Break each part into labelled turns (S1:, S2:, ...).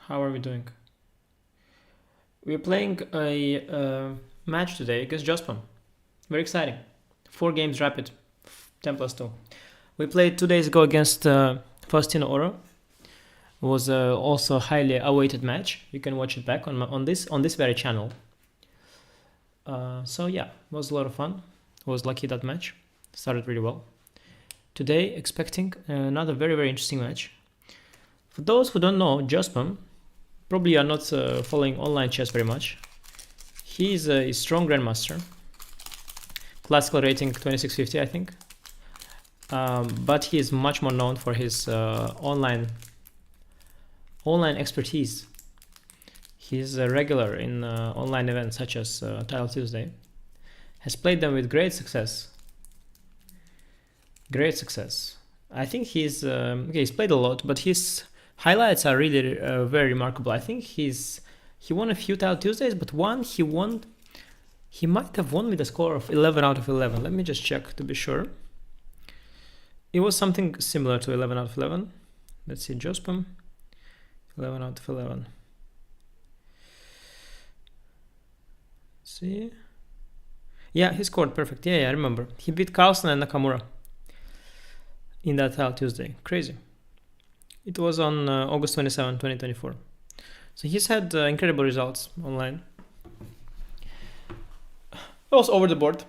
S1: How are we doing? We're playing a match today against Jospem. Very exciting. 4 games rapid, 10 plus 2. We played 2 days ago against Faustino Oro. It was also a highly awaited match. You can watch it back on this very channel. So yeah, it was a lot of fun. I was lucky that match. Started really well. Today, expecting another very interesting match. For those who don't know, Jospem probably are not following online chess very much. He's a strong grandmaster. Classical rating 2650, I think. But he is much more known for his online expertise. He's a regular in online events such as Title Tuesday. Has played them with great success. Great success. I think he's played a lot, but his highlights are really very remarkable. I think he won a few Title Tuesdays, but one he might have won with a score of 11 out of 11. Let me just check to be sure. It was something similar to 11 out of 11. Let's see, Jospem, 11 out of 11. Let's see. Yeah, he scored perfect. Yeah, I remember. He beat Carlsen and Nakamura in that Title Tuesday. Crazy. It was on August 27, 2024. So he's had incredible results online. Also over the board.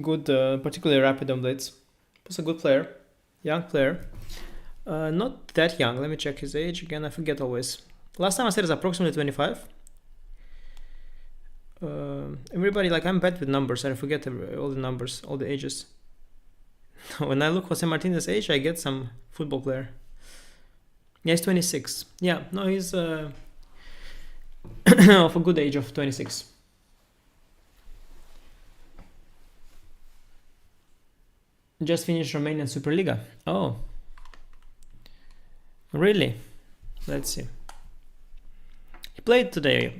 S1: Good, particularly rapid on blitz. Was a good player. Young player. Not that young. Let me check his age again. I forget always. Last time I said is approximately 25. Everybody, like, I'm bad with numbers. I forget all the numbers, all the ages. When I look Jose Martinez's age, I get some football player. Yeah, he's 26. Yeah, no, he's of a good age of 26. Just finished Romanian Superliga. Oh. Really? Let's see. He played today.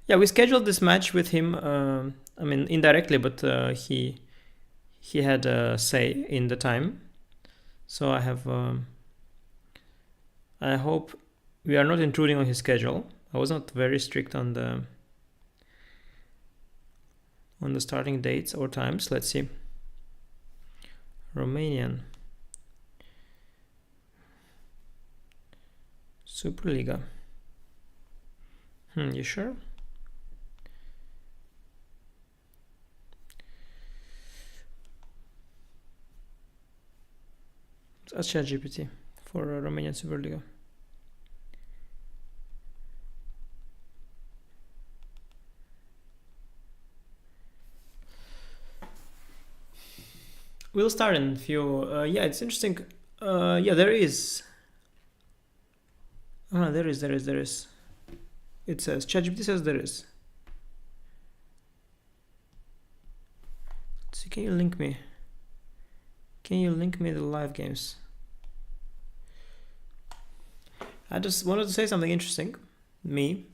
S1: Yeah, we scheduled this match with him, I mean, indirectly, but he had a say in the time. So I have... I hope we are not intruding on his schedule. I was not very strict on the starting dates or times. Let's see. Romanian Superliga. You sure? Let's ask ChatGPT for Romanian Superliga. We'll start in a few. Yeah, it's interesting. Yeah, there is. There is. It says, ChatGPT says there is. Let's see, can you link me? Can you link me the live games? I just wanted to say something interesting. I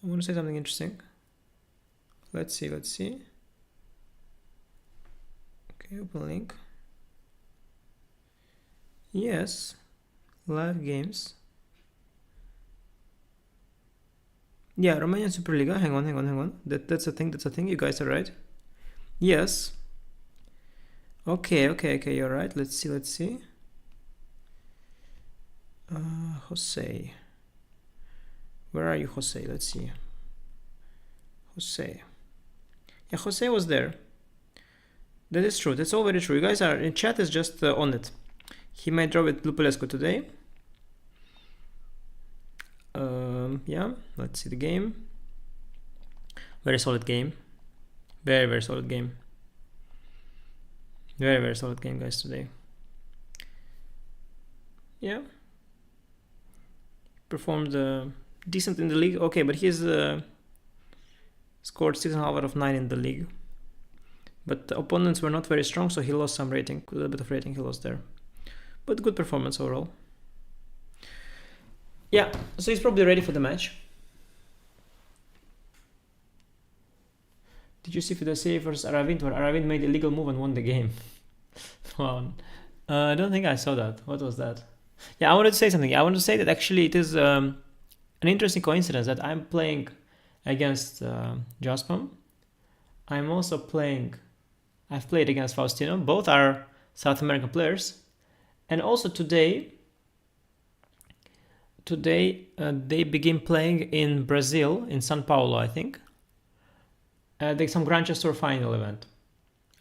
S1: want to say something interesting. Let's see. Okay, open link. Yes, live games. Yeah, Romanian Superliga. Hang on. That's a thing. You guys are right. Yes. Okay. You're right. Let's see. Jose. Where are you, Jose? Let's see. Jose. Yeah, Jose was there. That is true. That's all very true. You guys are in chat is just on it. He might draw with Lupulescu today. Yeah, let's see the game. Very solid game. Very solid game. Very solid game, guys, today. Yeah. Performed decent in the league. Okay, but he's scored 6.5 out of 9 in the league. But the opponents were not very strong, so he lost some rating. A little bit of rating he lost there. But good performance overall. Yeah, so he's probably ready for the match. Did you see Fidesei versus Aravind, where Aravind made a illegal move and won the game? Wow. I don't think I saw that. What was that? Yeah, I wanted to say something. I want to say that actually it is an interesting coincidence that I'm playing against Jospem. I'm also playing. I've played against Faustino. Both are South American players, and also today they begin playing in Brazil, in São Paulo, I think. There's some Grand Chess Tour final event,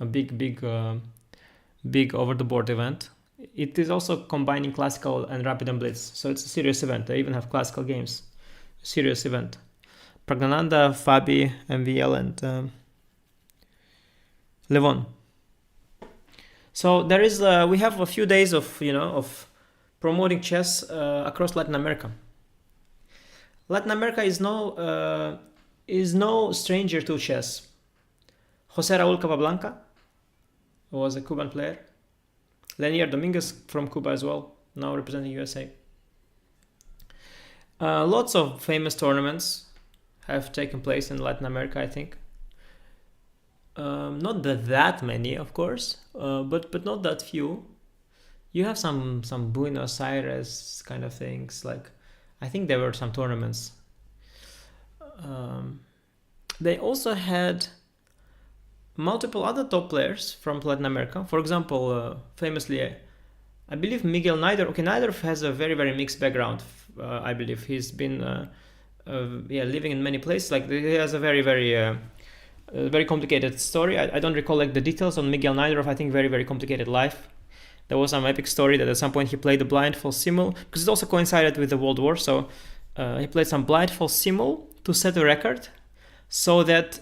S1: a big over the board event. It is also combining classical and rapid and blitz, so it's a serious event. They even have classical games. Serious event. Pragnananda, Fabi, MVL, and Levon. So there is we have a few days of of promoting chess across Latin America. Latin America is no stranger to chess. Jose Raúl Capablanca was a Cuban player. Lenier Dominguez from Cuba as well, now representing USA. Lots of famous tournaments have taken place in Latin America, I think. Not that many, of course, but not that few. You have some Buenos Aires kind of things. Like, I think there were some tournaments. They also had multiple other top players from Latin America. For example, famously, I believe Miguel Naidorf. Okay, Naidorf has a very mixed background. I believe he's been living in many places. Like, he has a very complicated story. I don't recall like the details on Miguel Naidorf. I think very complicated life. There was some epic story that at some point he played the blindfold simul, because it also coincided with the World War. So he played some blindfold simul to set a record, so that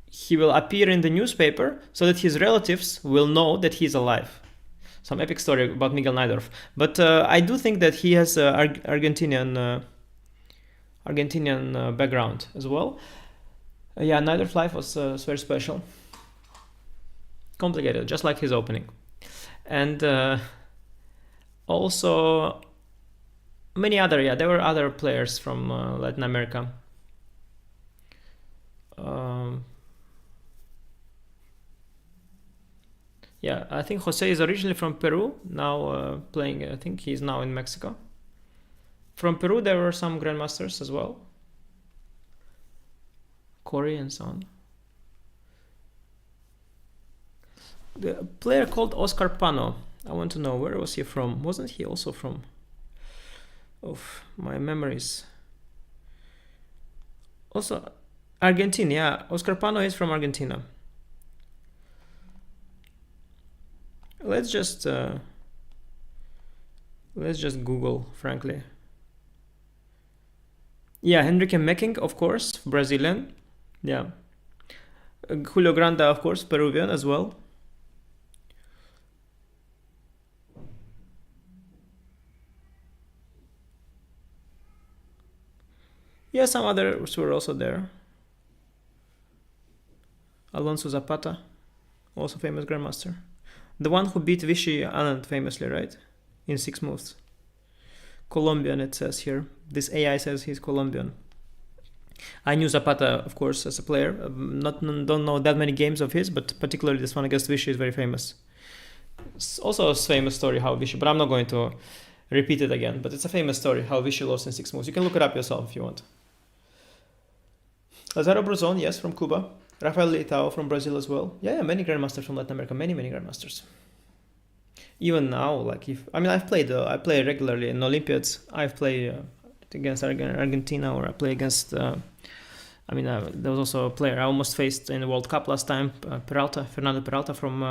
S1: he will appear in the newspaper, so that his relatives will know that he's alive. Some epic story about Miguel Naidorf. But I do think that he has Argentinian background as well. Naidorf's life was very special, complicated, just like his opening. And also many other, there were other players from Latin America. I think Jose is originally from Peru, now playing, I think he's now in Mexico. From Peru there were some grandmasters as well, Corey and so on. The player called Oscar Pano, I want to know, where was he from? Wasn't he also from, my memories, also Argentina? Oscar Pano is from Argentina. Let's just Google, frankly. Henrique Mecking, of course, Brazilian. Julio Granda, of course, Peruvian as well. Some others were also there. Alonso Zapata, also famous grandmaster. The one who beat Vichy Anand famously, right? In 6 moves. Colombian, it says here. This AI says he's Colombian. I knew Zapata, of course, as a player. Don't know that many games of his, but particularly this one against Vichy is very famous. It's also a famous story how Vichy, but I'm not going to repeat it again. But it's a famous story how Vichy lost in 6 moves. You can look it up yourself if you want. Lazaro Bruzon, yes, from Cuba. Rafael Leitao from Brazil as well. Many grandmasters from Latin America. Many grandmasters. Even now, like I've played. I play regularly in Olympiads. I've played against Argentina, or I play against. There was also a player I almost faced in the World Cup last time. Fernando Peralta from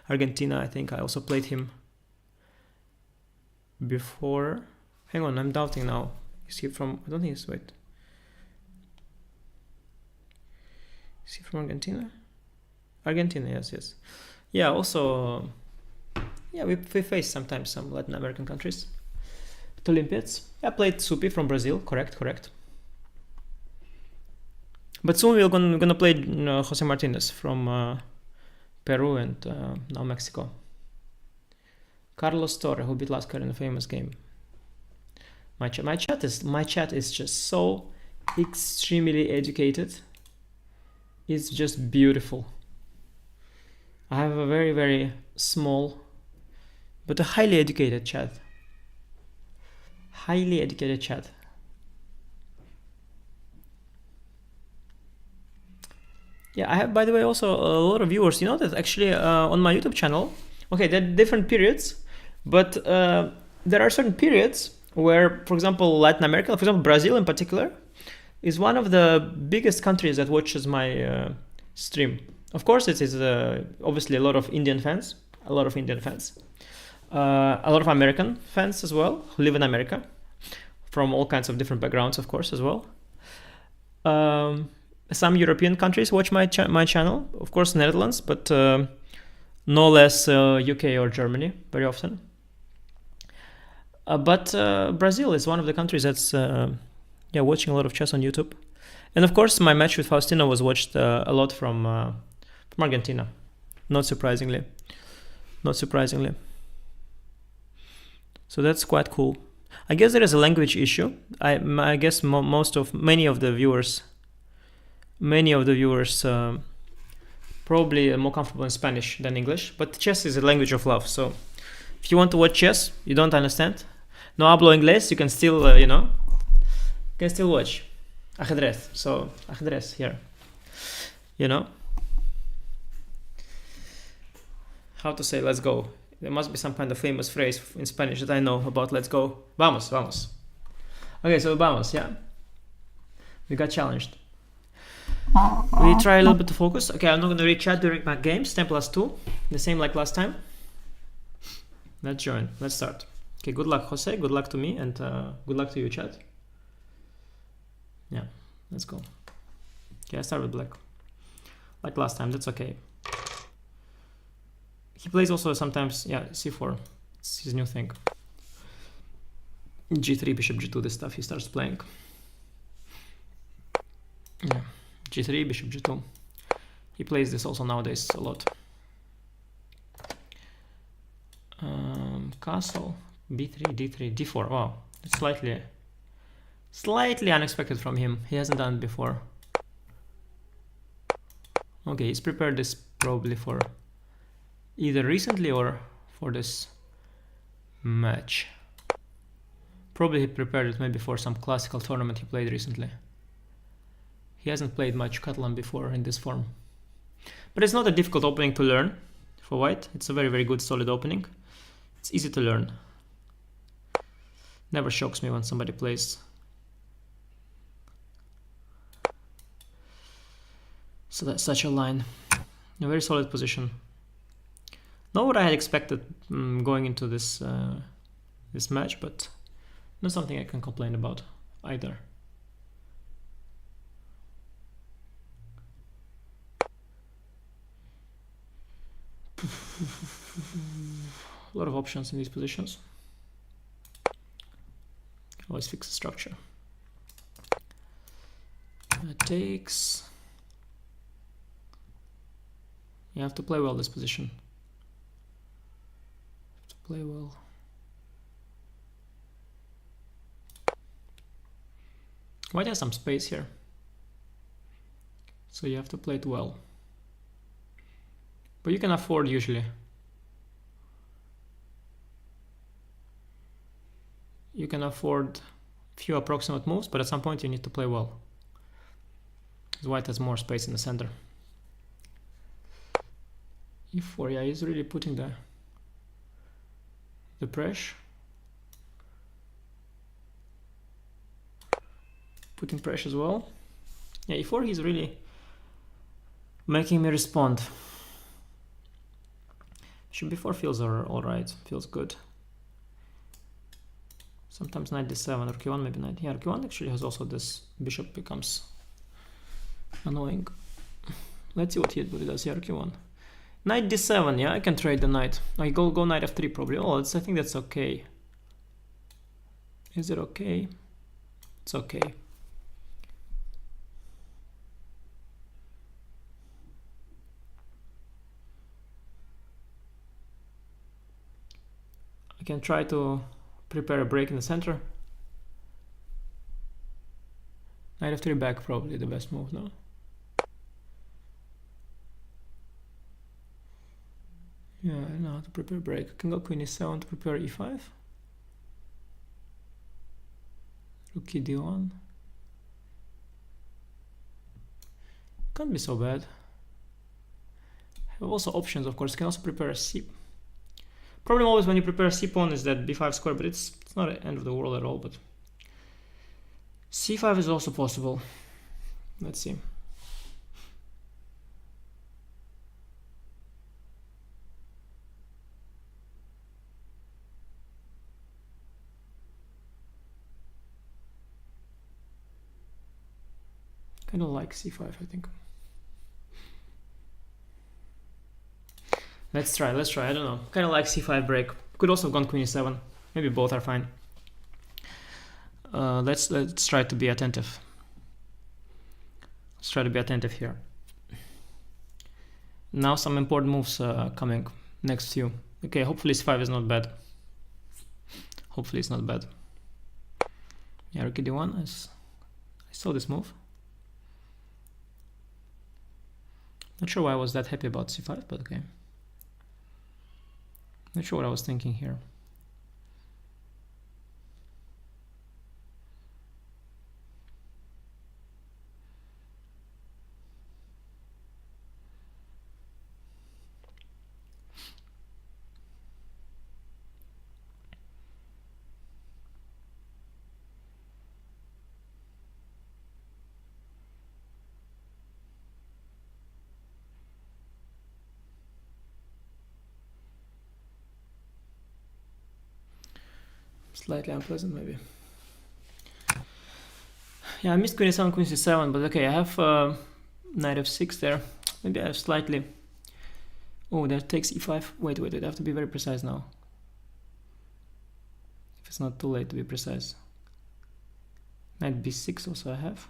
S1: Argentina. I think I also played him before. Hang on, I'm doubting now. Is he from? I don't think he's. Wait. Is he from Argentina? Argentina, yes. Also, we face sometimes some Latin American countries at Olympiads. I played Supi from Brazil, correct. But soon we're gonna play Jose Martinez from Peru and now Mexico. Carlos Torre, who beat Lasker in a famous game. My chat is just so extremely educated. It's just beautiful. I have a very small but a highly educated chat. Highly educated chat. Yeah, I have, by the way, also a lot of viewers. You know that actually on my YouTube channel, okay, there are different periods, but there are certain periods where, for example, Latin America, for example, Brazil in particular, is one of the biggest countries that watches my stream. Of course, it is obviously a lot of Indian fans, a lot of American fans as well, who live in America, from all kinds of different backgrounds, of course, as well. Some European countries watch my channel, of course, Netherlands, but no less UK or Germany very often. But Brazil is one of the countries that's watching a lot of chess on YouTube. And of course, my match with Faustino was watched a lot from Argentina, not surprisingly. So that's quite cool. I guess there is a language issue. I guess many of the viewers probably are more comfortable in Spanish than English, but chess is a language of love. So if you want to watch chess, you don't understand, no hablo inglés, you can still watch ajedrez. So ajedrez here, how to say let's go. There must be some kind of famous phrase in Spanish that I know about let's go. Vamos. Okay, so vamos, yeah. We got challenged. We try a little bit to focus. Okay, I'm not going to read chat during my games. 10+2. The same like last time. Let's join. Let's start. Okay, good luck, Jose. Good luck to me. And good luck to you, chat. Yeah, let's go. Okay, I start with black. Like last time. That's okay. He plays also sometimes, yeah, c4. It's his new thing. g3, bishop g2, this stuff he starts playing. Yeah. g3, bishop g2. He plays this also nowadays a lot. Castle, b3, d3, d4. Wow, it's slightly unexpected from him. He hasn't done it before. Okay, he's prepared this probably for either recently or for this match. Probably he prepared it maybe for some classical tournament he played recently. He hasn't played much Catalan before in this form. But it's not a difficult opening to learn for white. It's a very, very good solid opening. It's easy to learn. Never shocks me when somebody plays so that's such a line. A very solid position. Not what I had expected going into this this match, but not something I can complain about either. A lot of options in these positions. Always fix the structure. Takes. You have to play well this position. Play well. White has some space here, so you have to play it well. But you can afford usually. You can afford a few approximate moves, but at some point you need to play well. Because white has more space in the center. e4, yeah, he's really putting the pressure. Putting pressure as well. Yeah, e4, he's really making me respond. Bishop b4 feels alright, feels good. Sometimes knight d7 or q1, maybe knight. Yeah, q1 actually has also this bishop becomes annoying. Let's see what he does here, q1. Knight d7, yeah, I can trade the knight. I go knight f3 probably. Oh, I think that's okay. Is it okay? It's okay. I can try to prepare a break in the center. Knight f3 back, probably the best move, no? Yeah, I know how to prepare break. I can go queen e7 to prepare e5. Rook d1. Can't be so bad. Have also options, of course. Can also prepare a c. Problem always when you prepare a c pawn is that b5 square, but it's not the end of the world at all. But c5 is also possible. Let's see. Kind of like c5, I think. Let's try. I don't know. Kind of like c5 break. Could also have gone queen e7. Maybe both are fine. Let's try to be attentive. Let's try to be attentive here. Now some important moves coming. Next few. Okay, hopefully c5 is not bad. Hopefully it's not bad. Yeah, rook d1. I saw this move. Not sure why I was that happy about c5, but okay. Not sure what I was thinking here. Slightly unpleasant, maybe. Yeah, I missed queen e7, queen c7, but okay, I have knight f6 there. Maybe I have slightly... Oh, that takes e5. Wait, I have to be very precise now. If it's not too late to be precise. Knight b6 also I have.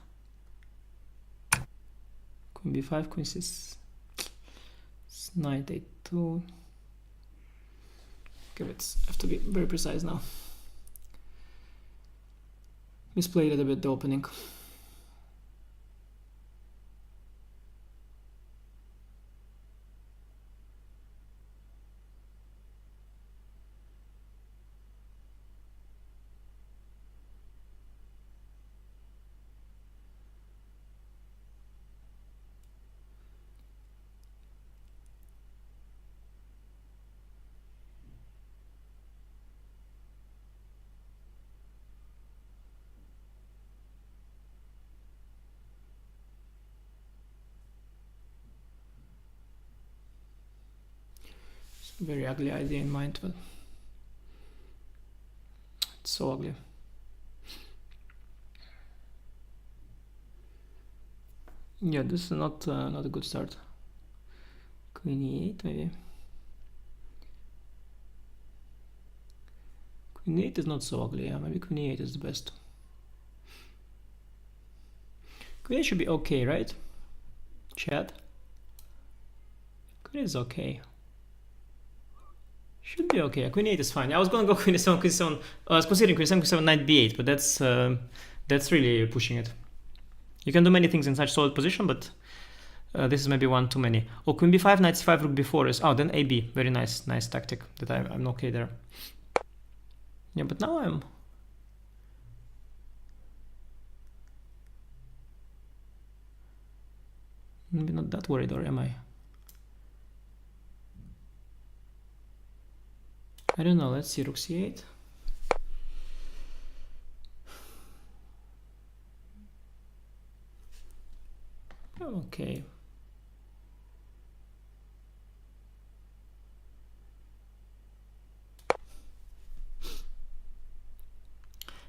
S1: Queen b5, queen c6. Knight a2. Okay, but I have to be very precise now. Misplayed it a bit, the opening. Very ugly idea in mind, but it's so ugly. Yeah, this is not a good start. Queen e8 maybe. Queen e8 is not so ugly. Yeah, maybe queen e8 is the best. Queen e8 should be okay, right? Chat. Queen e8 is okay. Should be okay. Queen e8 is fine. I was gonna go queen e7, queen e7. I was considering queen e7, queen e7, knight b8, but that's really pushing it. You can do many things in such solid position, but this is maybe one too many. Oh, queen b5, knight c5, rook b4 is... Oh, then ab. Very nice tactic. That I'm okay there. Yeah, but now I'm... maybe not that worried, or am I? I don't know, let's see, rook c8. Okay.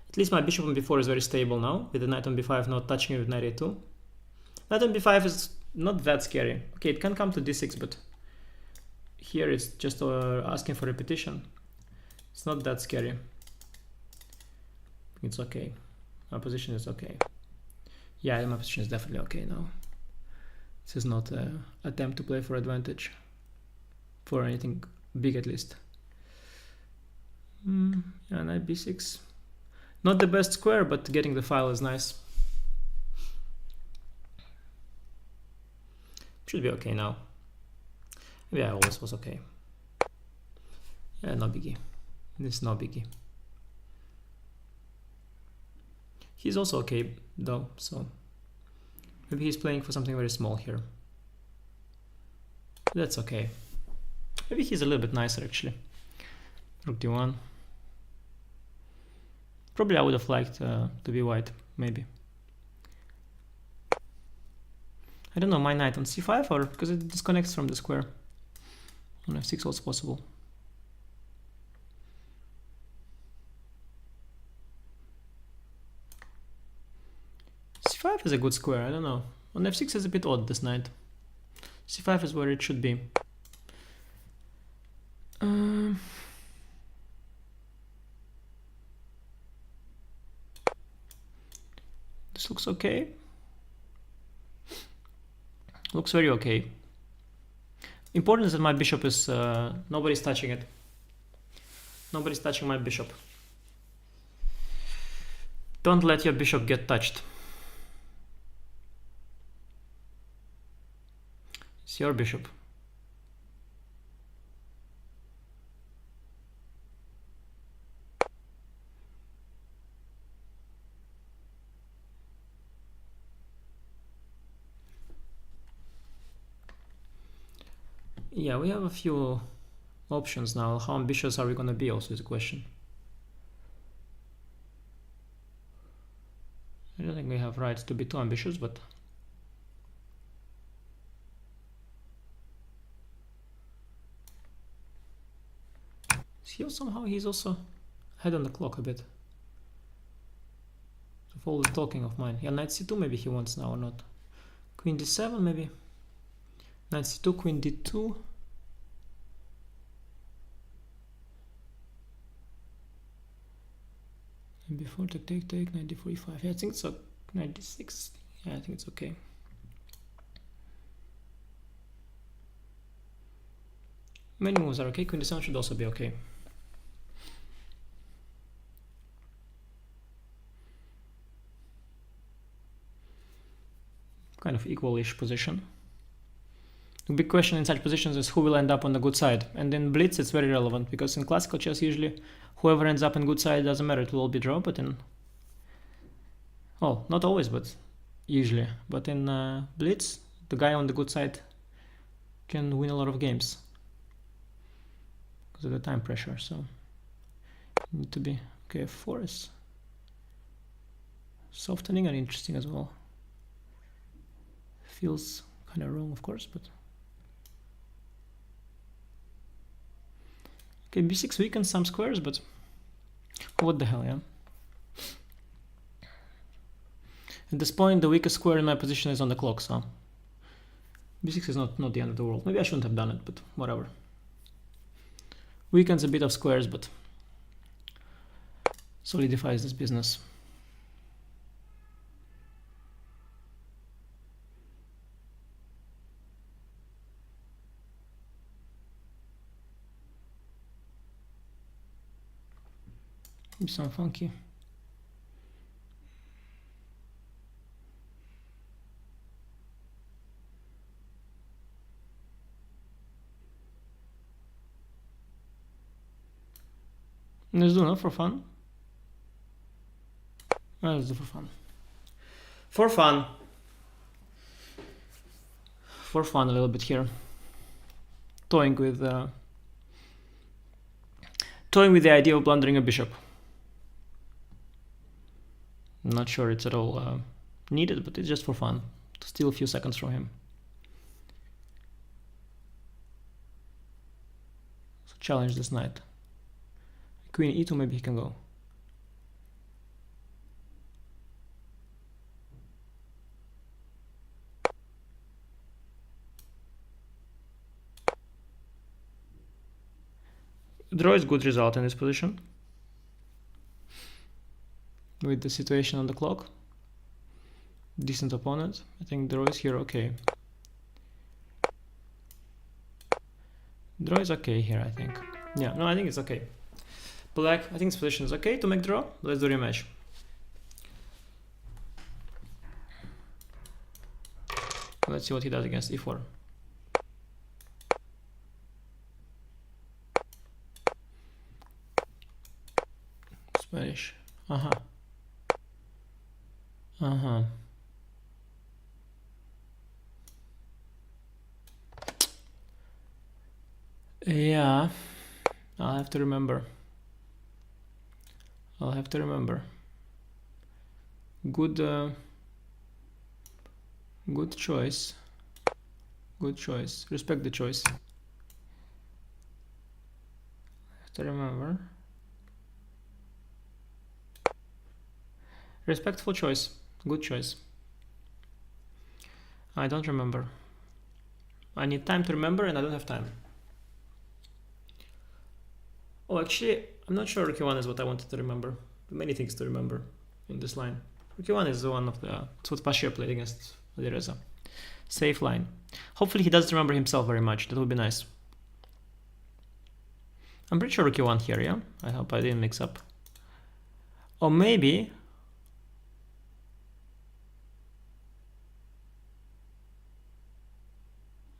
S1: At least my bishop on b4 is very stable now, with the knight on b5 not touching it with knight a2. Knight on b5 is not that scary. Okay, it can come to d6, but here it's just asking for repetition. It's not that scary. It's okay. My position is okay. Yeah, my position is definitely okay now. This is not an attempt to play for advantage. For anything big at least. Yeah, knight b6. Not the best square, but getting the file is nice. Should be okay now. Maybe I always was okay. Yeah, no biggie. This is no biggie. He's also okay though, so maybe he's playing for something very small here. That's okay. Maybe he's a little bit nicer actually. Rook d1. Probably I would have liked to be white, maybe. I don't know, my knight on c5 or because it disconnects from the square. On f6 also possible. c5 is a good square, I don't know. On f6 is a bit odd this knight. c5 is where it should be. This looks okay. Looks very okay. Important is that my bishop is... nobody's touching it. Nobody's touching my bishop. Don't let your bishop get touched. It's your bishop. Yeah, we have a few options now. How ambitious are we gonna be also is a question. I don't think we have rights to be too ambitious, but here somehow he's also ahead on the clock a bit. So for all the talking of mine. Yeah, knight c2 maybe he wants now or not. Queen d7 maybe. Knight c2, queen d2. And before take, knight d4, e5. Yeah, I think it's a knight d6. Yeah, I think it's okay. Many moves are okay. Queen d7 should also be okay. Kind of equal-ish position. The big question in such positions is who will end up on the good side. And in blitz it's very relevant because in classical chess usually whoever ends up in good side doesn't matter, it will all be draw, but in... well, not always, but usually. But in blitz, the guy on the good side can win a lot of games because of the time pressure, so you need to be... okay, f4 is softening and interesting as well. Feels kind of wrong, of course, but... okay, b6 weakens some squares, but what the hell, yeah? At this point, the weakest square in my position is on the clock, so b6 is not the end of the world. Maybe I shouldn't have done it, but whatever. Weakens a bit of squares, but solidifies this business. Some funky. Let's do, no, for fun. Let's do for fun. For fun. For fun a little bit here. Toying with the idea of blundering a bishop. I'm not sure it's at all needed, but it's just for fun, to steal a few seconds from him. So challenge this knight. Queen e2, maybe he can go. Draw is good result in this position. With the situation on the clock. Decent opponent. I think draw is here okay. Draw is okay here, I think. Yeah, no, I think it's okay. Black, I think this position is okay to make draw. Let's do rematch. Let's see what he does against e4. Spanish. Aha. Uh-huh. Yeah, I'll have to remember. I'll have to remember. Good, good choice. Good choice. Respect the choice. Have to remember. Respectful choice. Good choice. I don't remember. I need time to remember and I don't have time. Oh, actually, I'm not sure Rookie 1 is what I wanted to remember. Many things to remember in this line. Rookie 1 is the one of the... It's what Pasha played against Alireza. Safe line. Hopefully he doesn't remember himself very much. That would be nice. I'm pretty sure Rookie 1 here, yeah? I hope I didn't mix up. Or maybe...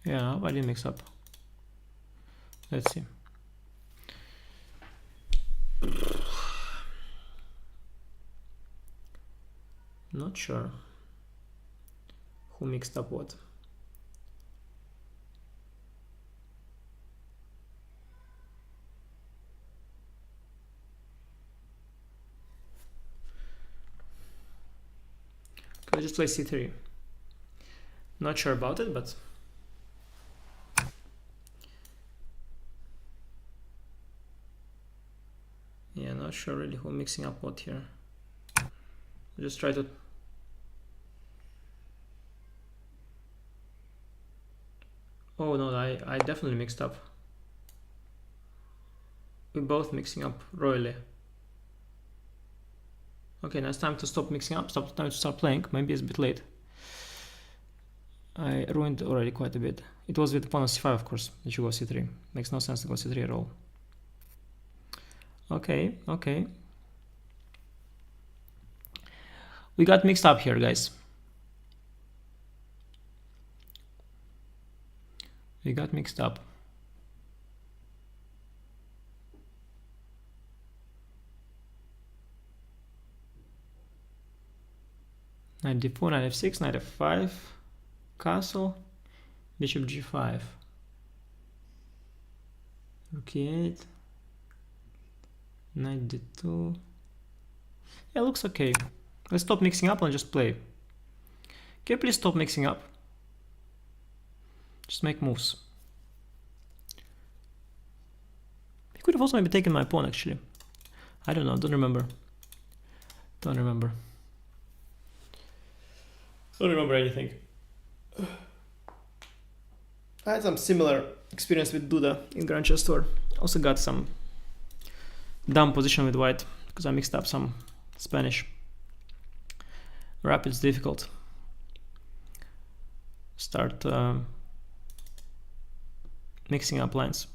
S1: Yeah, I hope I didn't mix up. Let's see. Not sure who mixed up what. Can I just play c3? Not sure about it, but yeah, not sure really who mixing up what here. Just try to... Oh no, I definitely mixed up. We're both mixing up royally. Okay, now it's time to stop mixing up, time to start playing. Maybe it's a bit late. I ruined already quite a bit. It was with pawn on c5, of course, that you go c3. Makes no sense to go c3 at all. Okay, okay. We got mixed up here, guys. We got mixed up. Knight d4, knight f6, knight f5, castle, bishop g5, rook e8, knight d2. Yeah, looks okay. Let's stop mixing up and just play. Can you please stop mixing up? Just make moves. He could have also maybe taken my pawn, actually. I don't know, don't remember. Don't remember. Don't remember anything. I had some similar experience with Duda in Grand Chess Tour. Also got some dumb position with white because I mixed up some Spanish. Rapid's difficult. Start mixing up lines.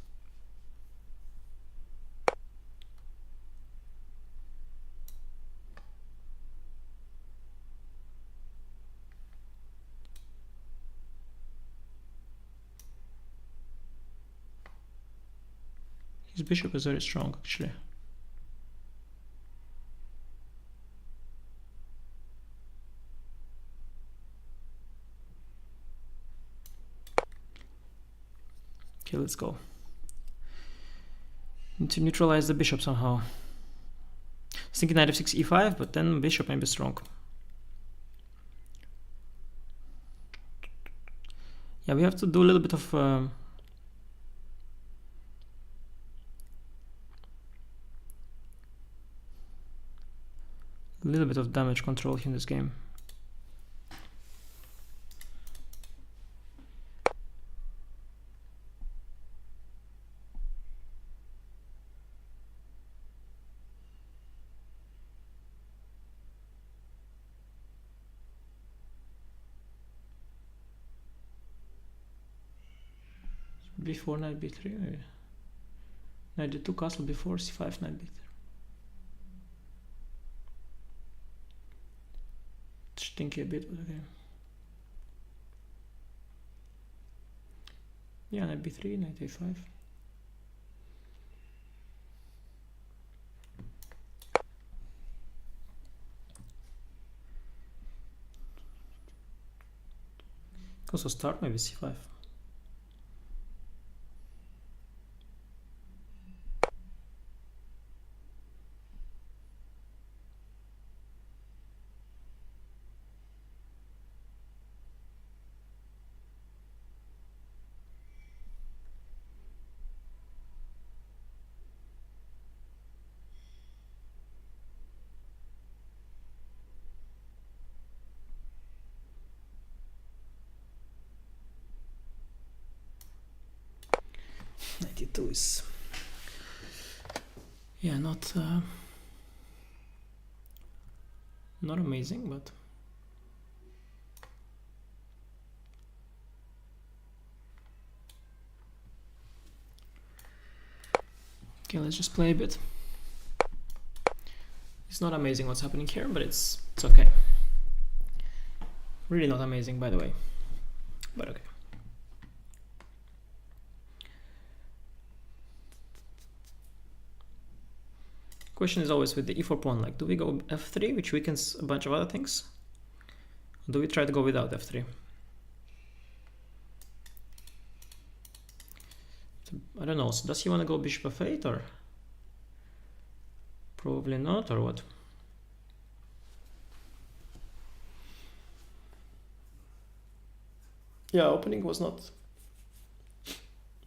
S1: His bishop is very strong, actually. Okay, let's go. Need to neutralize the bishop somehow. I was thinking knight f6, e5, but then bishop may be strong. Yeah, we have to do a little bit of a little bit of damage control in this game. B4, knight b3, maybe. Knight d2, castle b4, c5, knight b3. Stinky a bit, but okay. Yeah, knight b3, knight a5. Also start maybe c5. Knight is, yeah, not amazing, but okay, let's just play a bit. It's not amazing what's happening here, but it's okay. Really not amazing, by the way, but okay. Question is always with the e4 pawn, like, do we go f3, which weakens a bunch of other things? Or do we try to go without f3? So, I don't know, so does he want to go bishop f8 or? Probably not, or what? Yeah, opening was not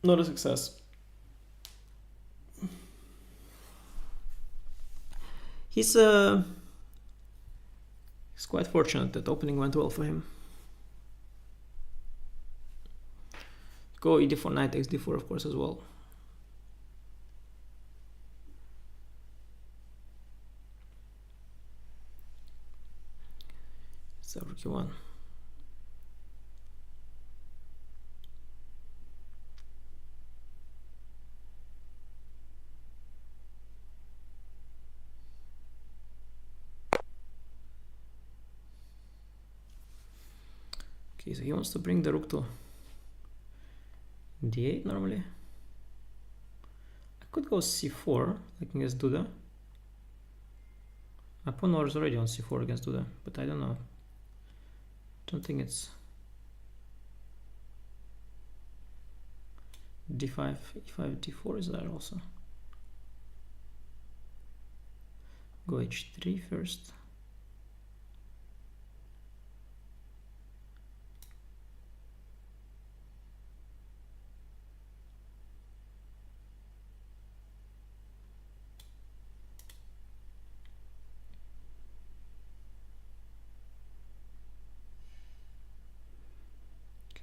S1: a success. He's quite fortunate that opening went well for him. Go e4, knight takes d4, of course, as well. So rook e1. Okay, so he wants to bring the rook to d8 normally. I could go c4, like against Duda. My pawn was already on c4 against Duda, but I don't know. Don't think it's d5, e5, d4 is there also. Go h3 first.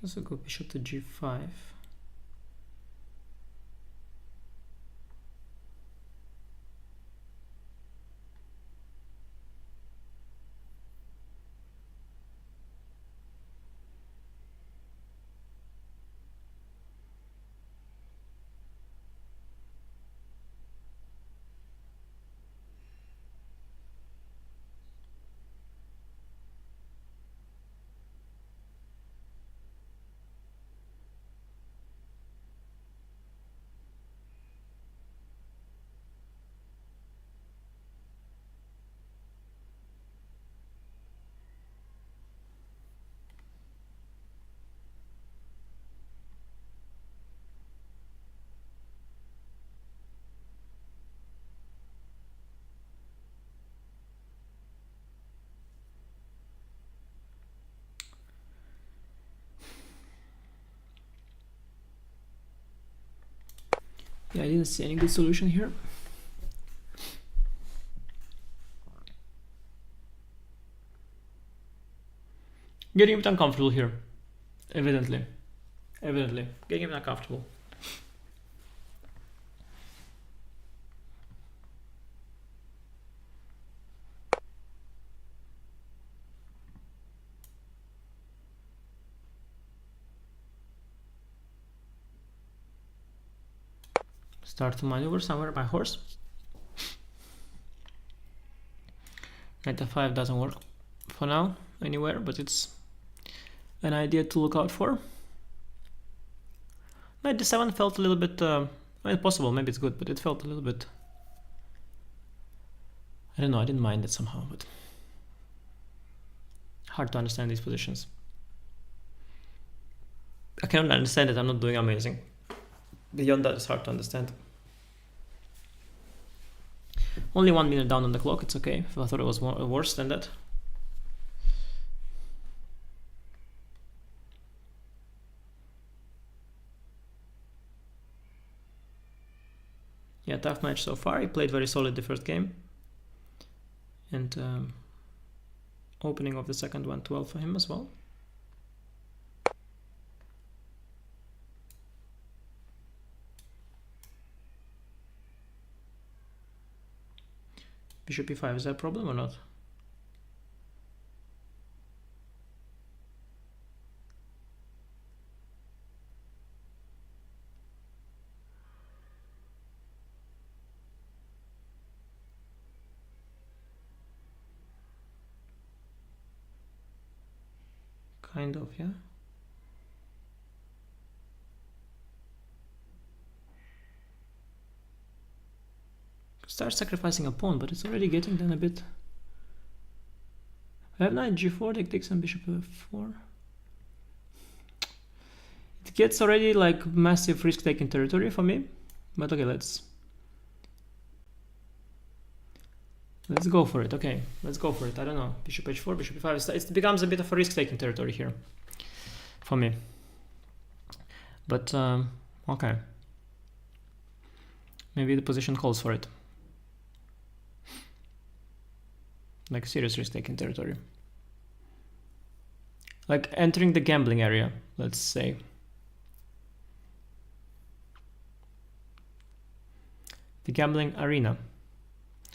S1: Also go bishop to g5. Yeah, I didn't see any good solution here. Getting a bit uncomfortable here, evidently. Getting a bit uncomfortable. Start to maneuver somewhere my horse. Knight f5 doesn't work for now anywhere, but it's an idea to look out for. Knight d7 felt a little bit, possible, maybe it's good, but it felt a little bit, I don't know, I didn't mind it somehow, but hard to understand these positions. I cannot understand it. I'm not doing amazing. Beyond that, it's hard to understand. Only 1 minute down on the clock. It's okay. I thought it was worse than that. Yeah, tough match so far. He played very solid the first game. And opening of the second went well for him as well. Bishop e5, is that a problem or not? Kind of, yeah. Start sacrificing a pawn, but it's already getting then a bit. I have knight g4, take takes on bishop f4. It gets already like massive risk-taking territory for me, but okay, let's go for it. Okay, let's go for it. I don't know, bishop h4, bishop e5. It becomes a bit of a risk-taking territory here for me. But okay, maybe the position calls for it. Like serious risk-taking territory. Like entering the gambling area, let's say. The gambling arena.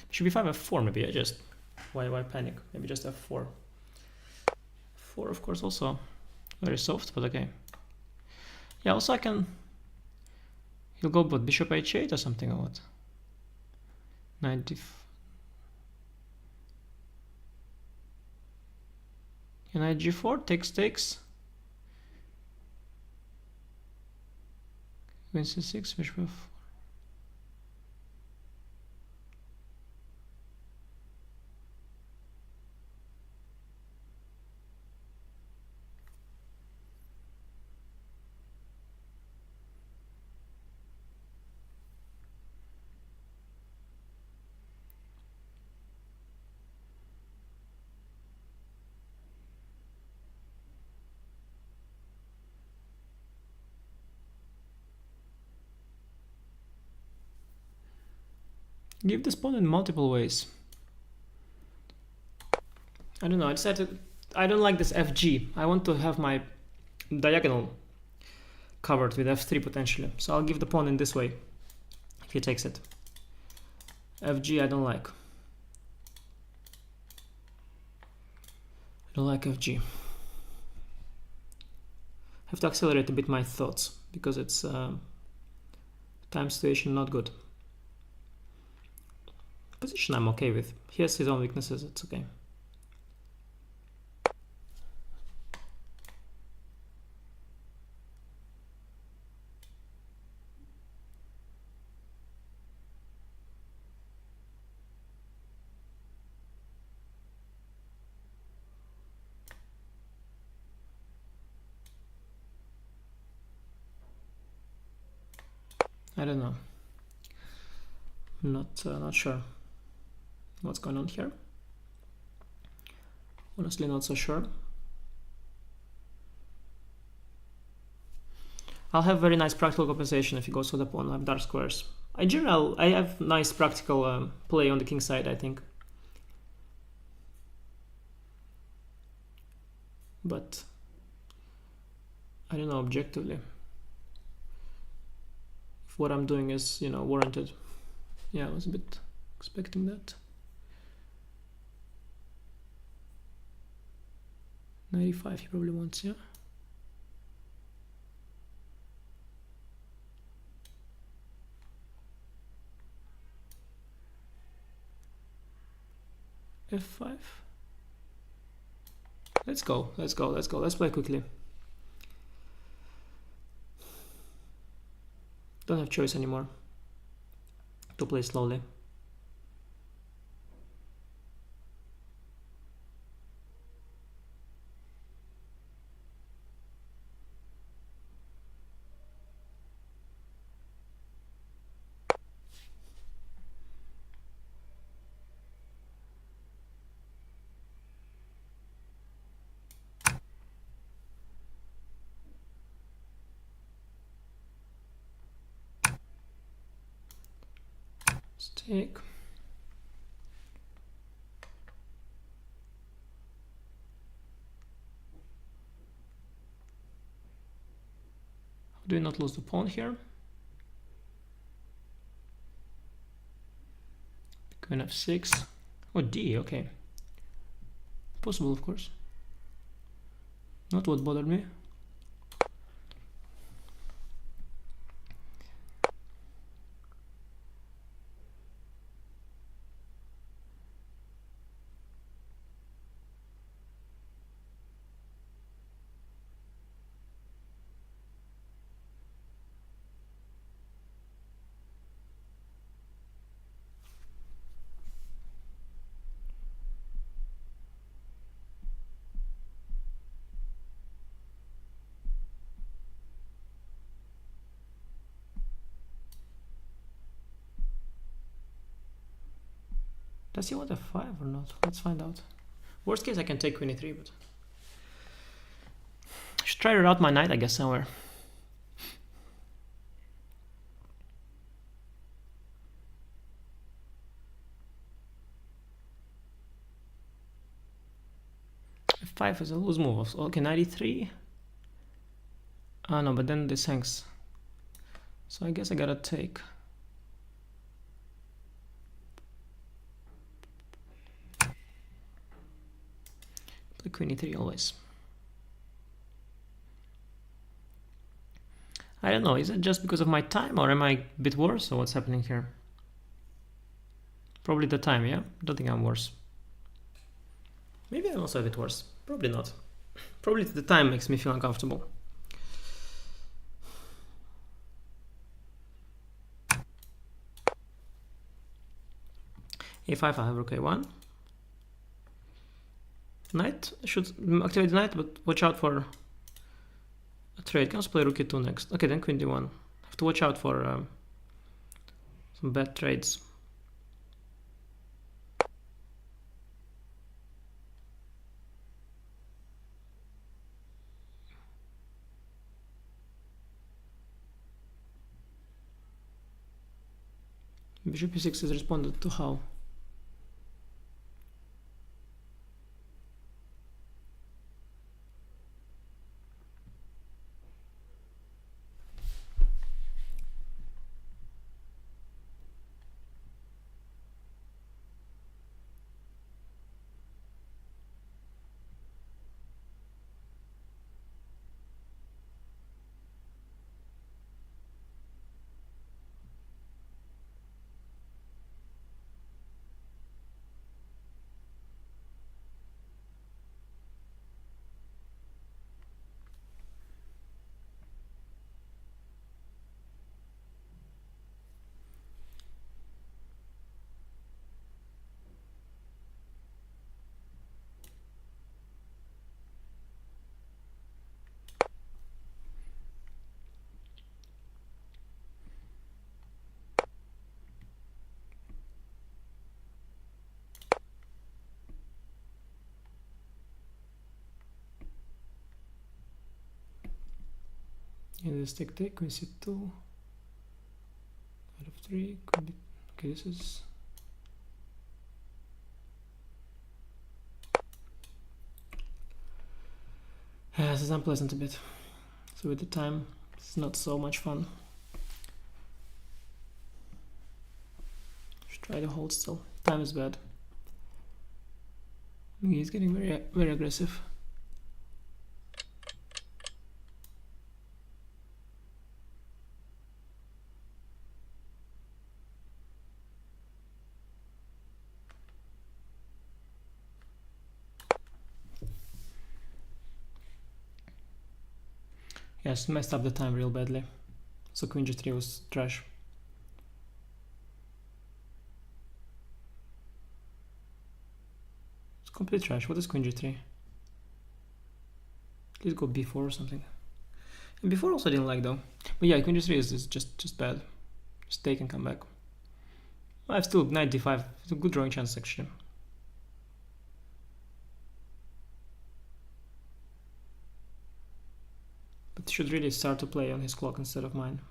S1: Bishop e5, f4 maybe. I just why panic? Maybe just f4. 4 of course also very soft, but okay. Yeah, also I can. He'll go but bishop h8 or something or what? Knight d4. Knight g4 takes. Queen c6, bishop f4. Give this pawn in multiple ways. I don't know, I decided I don't like this fg. I want to have my diagonal covered with f3 potentially. So I'll give the pawn in this way if he takes it. fg I don't like. I don't like fg. Have to accelerate a bit my thoughts because it's time situation not good. Position I'm okay with. He has his own weaknesses, it's okay. I don't know. Not sure what's going on here. Honestly, not so sure. I'll have very nice practical compensation if he goes for the pawn. I have dark squares. In general, I have nice practical play on the king side, I think. But I don't know objectively if what I'm doing is, you know, warranted. Yeah, I was a bit expecting that. 95 he probably wants, yeah. F5. Let's go. Let's play quickly. Don't have choice anymore to play slowly. Let's take. Do we not lose the pawn here? Queen f6. Oh, d, okay. Possible, of course. Not what bothered me. Does he want f5 or not? Let's find out. Worst case, I can take queen e3, but I should try to route my knight, I guess, somewhere. f5 is a loose move. Okay, knight e3. Ah, no, but then this hangs. So I guess I gotta take. Play queen e3 always. I don't know, is it just because of my time or am I a bit worse or what's happening here? Probably the time, yeah? Don't think I'm worse. Maybe I'm also a bit worse. Probably not. Probably the time makes me feel uncomfortable. a5, I have rook a1. Knight, should activate the knight, but watch out for a trade. Can also play rook e2 next. Okay, then queen d1. Have to watch out for some bad trades. Bishop e6 is responded to how? Yeah, let's take queen c2, knight f3, okay, this is... Yeah, this is unpleasant a bit. So with the time, it's not so much fun. Should try to hold still. Time is bad. He's getting very aggressive. Yes, messed up the time real badly. So queen g3 was trash. It's complete trash. What is queen g3? Please go b4 or something. And b4 also didn't like though. But yeah, queen g3 is just bad. Just take and come back. I have still knight d5. It's a good drawing chance actually. But should really start to play on his clock instead of mine.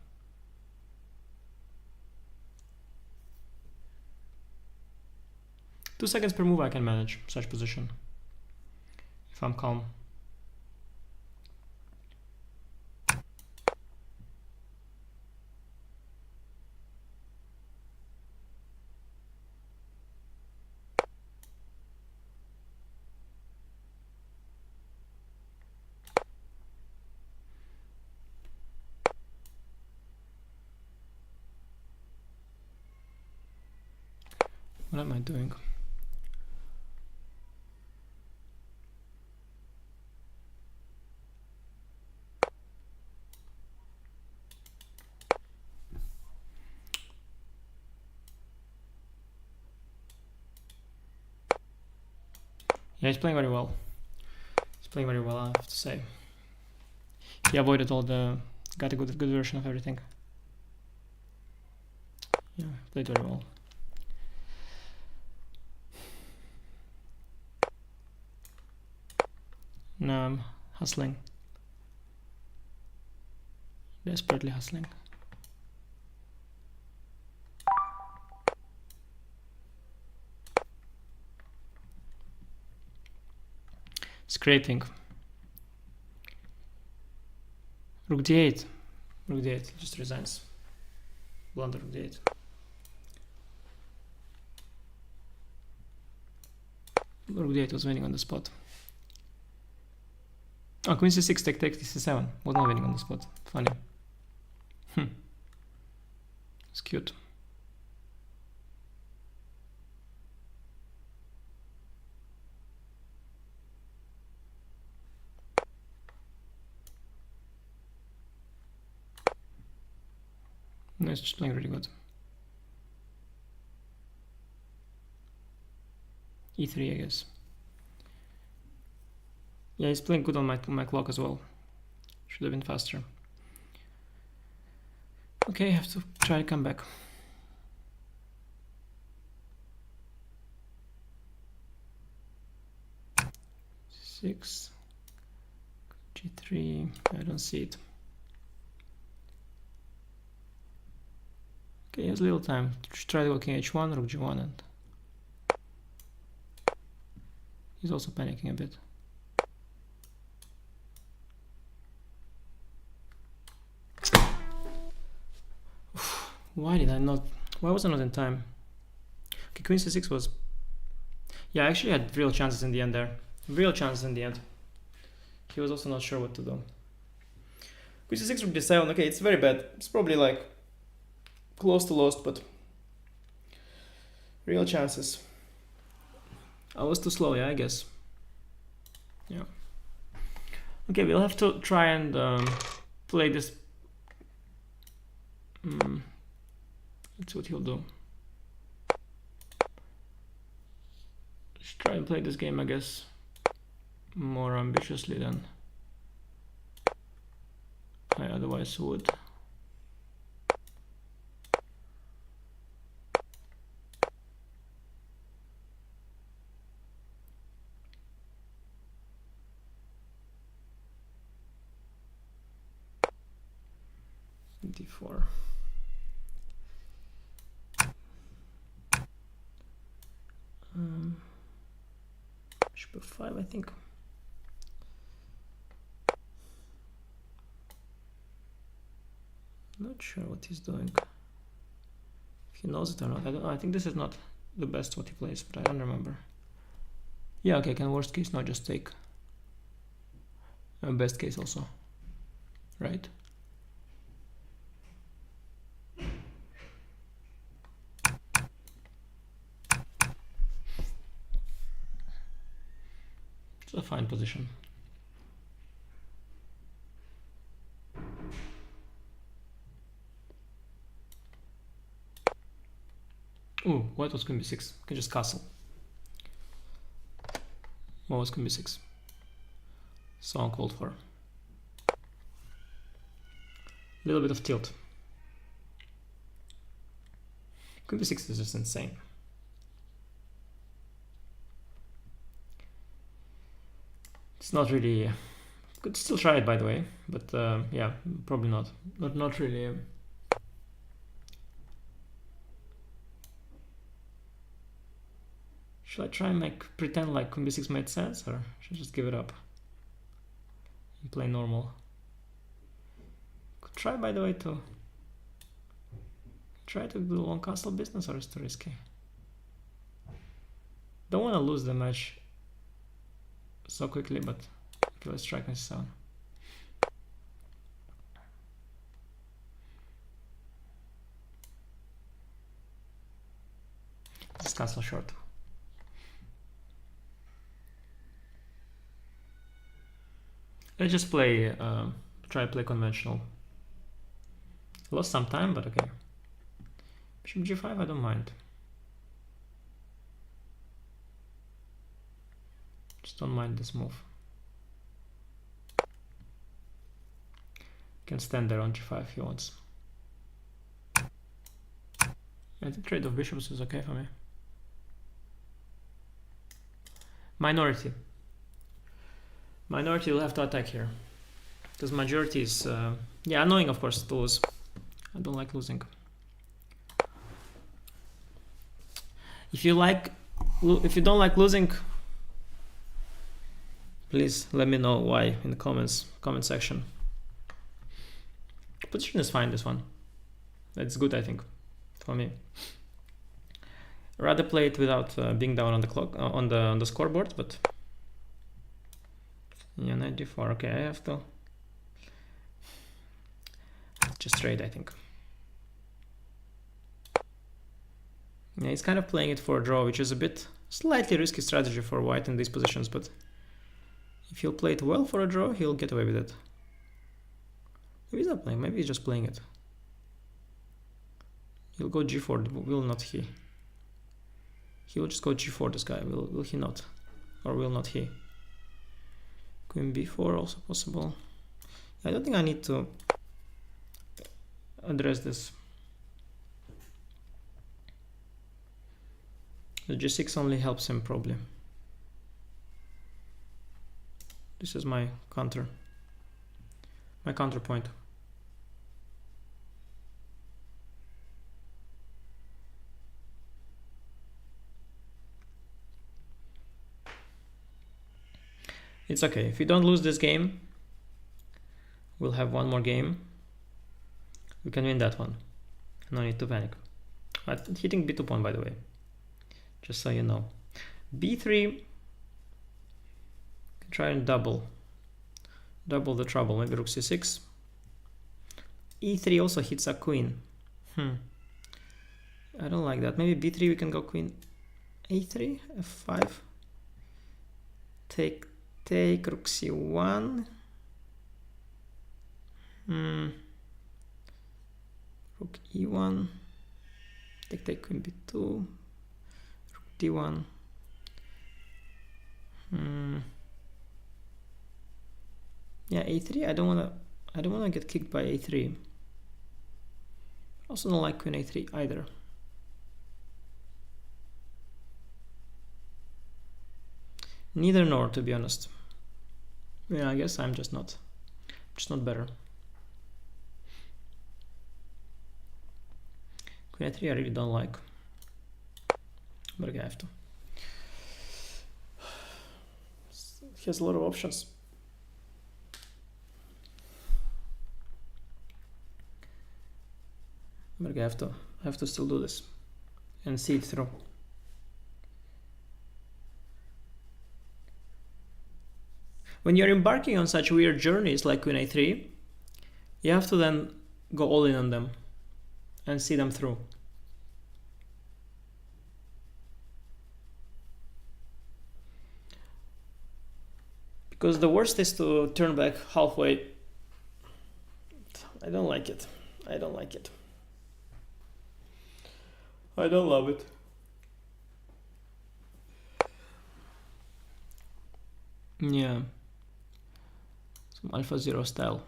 S1: 2 seconds per move I can manage such position if I'm calm. What am I doing? Yeah, he's playing very well. He's playing very well, I have to say. He avoided all the... got a good version of everything. Yeah, played very well. Now I'm hustling. Desperately hustling. Scraping. Rook d8. Rook d8 just resigns. Blunder rook d8. Rook d8 was winning on the spot. Oh, queen c6, take c7. Was not winning on the spot. Funny. It's cute. No, it's just playing really good. e3, I guess. Yeah, he's playing good on my clock as well. Should have been faster. Okay, I have to try to come back. Six, g3. I don't see it. Okay, he has little time. Try to go king h1, rook g1, and he's also panicking a bit. Why did I not? Why was I not in time? Okay, queen c6 was... Yeah, I actually had real chances in the end there. Real chances in the end. He was also not sure what to do. Queen c6 rook d7. Okay, it's very bad. It's probably like close to lost, but real chances. I was too slow, yeah, I guess. Yeah. Okay, we'll have to try and play this. That's what he'll do. Let's try and play this game, I guess, more ambitiously than I otherwise would. d4. Bishop f5, I think. Not sure what he's doing. If he knows it or not, I don't know. I think this is not the best what he plays, but I don't remember. Yeah, okay, can worst case not just take. Best case also, right? It's a fine position. Ooh, white was queen b6. Can just castle. What was queen b6? So uncalled for. A little bit of tilt. Queen b6 is just insane. It's not really... could still try it, by the way, but yeah, probably not. Not really. Should I try and pretend like queen b6 made sense, or should I just give it up and play normal? Could try, by the way, to try to do long castle business, or is too risky? Don't want to lose the match so quickly, but okay, let's try queen c7. Just castle short. Let's just play, try to play conventional. Lost some time, but okay. Bishop g5, I don't mind. Just don't mind this move. Can stand there on g5 if he wants. I think trade of bishops is okay for me. Minority. Minority will have to attack here. Because majority is, yeah, annoying of course to lose. I don't like losing. If you don't like losing, please let me know why in the comment section. Position is fine, this one. That's good, I think, for me. Rather play it without being down on the clock, on the scoreboard, but yeah, knight d4. Okay, I have to just trade, I think. Yeah, he's kind of playing it for a draw, which is a bit slightly risky strategy for white in these positions, but if he'll play it well for a draw, he'll get away with it. Maybe he's not playing, maybe he's just playing it. He'll go g4, will not he? He will just go g4, this guy, will he not? Or will not he? Queen b4 also possible. I don't think I need to address this. The g6 only helps him probably. This is my counterpoint. It's okay. If we don't lose this game, we'll have one more game. We can win that one. No need to panic. I'm hitting b2 pawn, by the way, just so you know. b3, try and double the trouble. Maybe rook c6. e3 also hits a queen. I don't like that. Maybe b3 we can go queen a3, f5. Take rook c1. Rook e1. Take queen b2. Rook d1. Yeah, a3. I don't wanna get kicked by a3. Also don't like queen a3 either. Neither nor, to be honest. Yeah, I guess I'm just not better. Queen a3 I really don't like, but okay, I have to. He has a lot of options. But okay, I have to still do this and see it through. When you're embarking on such weird journeys like queen a3, you have to then go all in on them and see them through. Because the worst is to turn back halfway. I don't like it. I don't like it. I don't love it. Yeah. Some Alpha Zero style.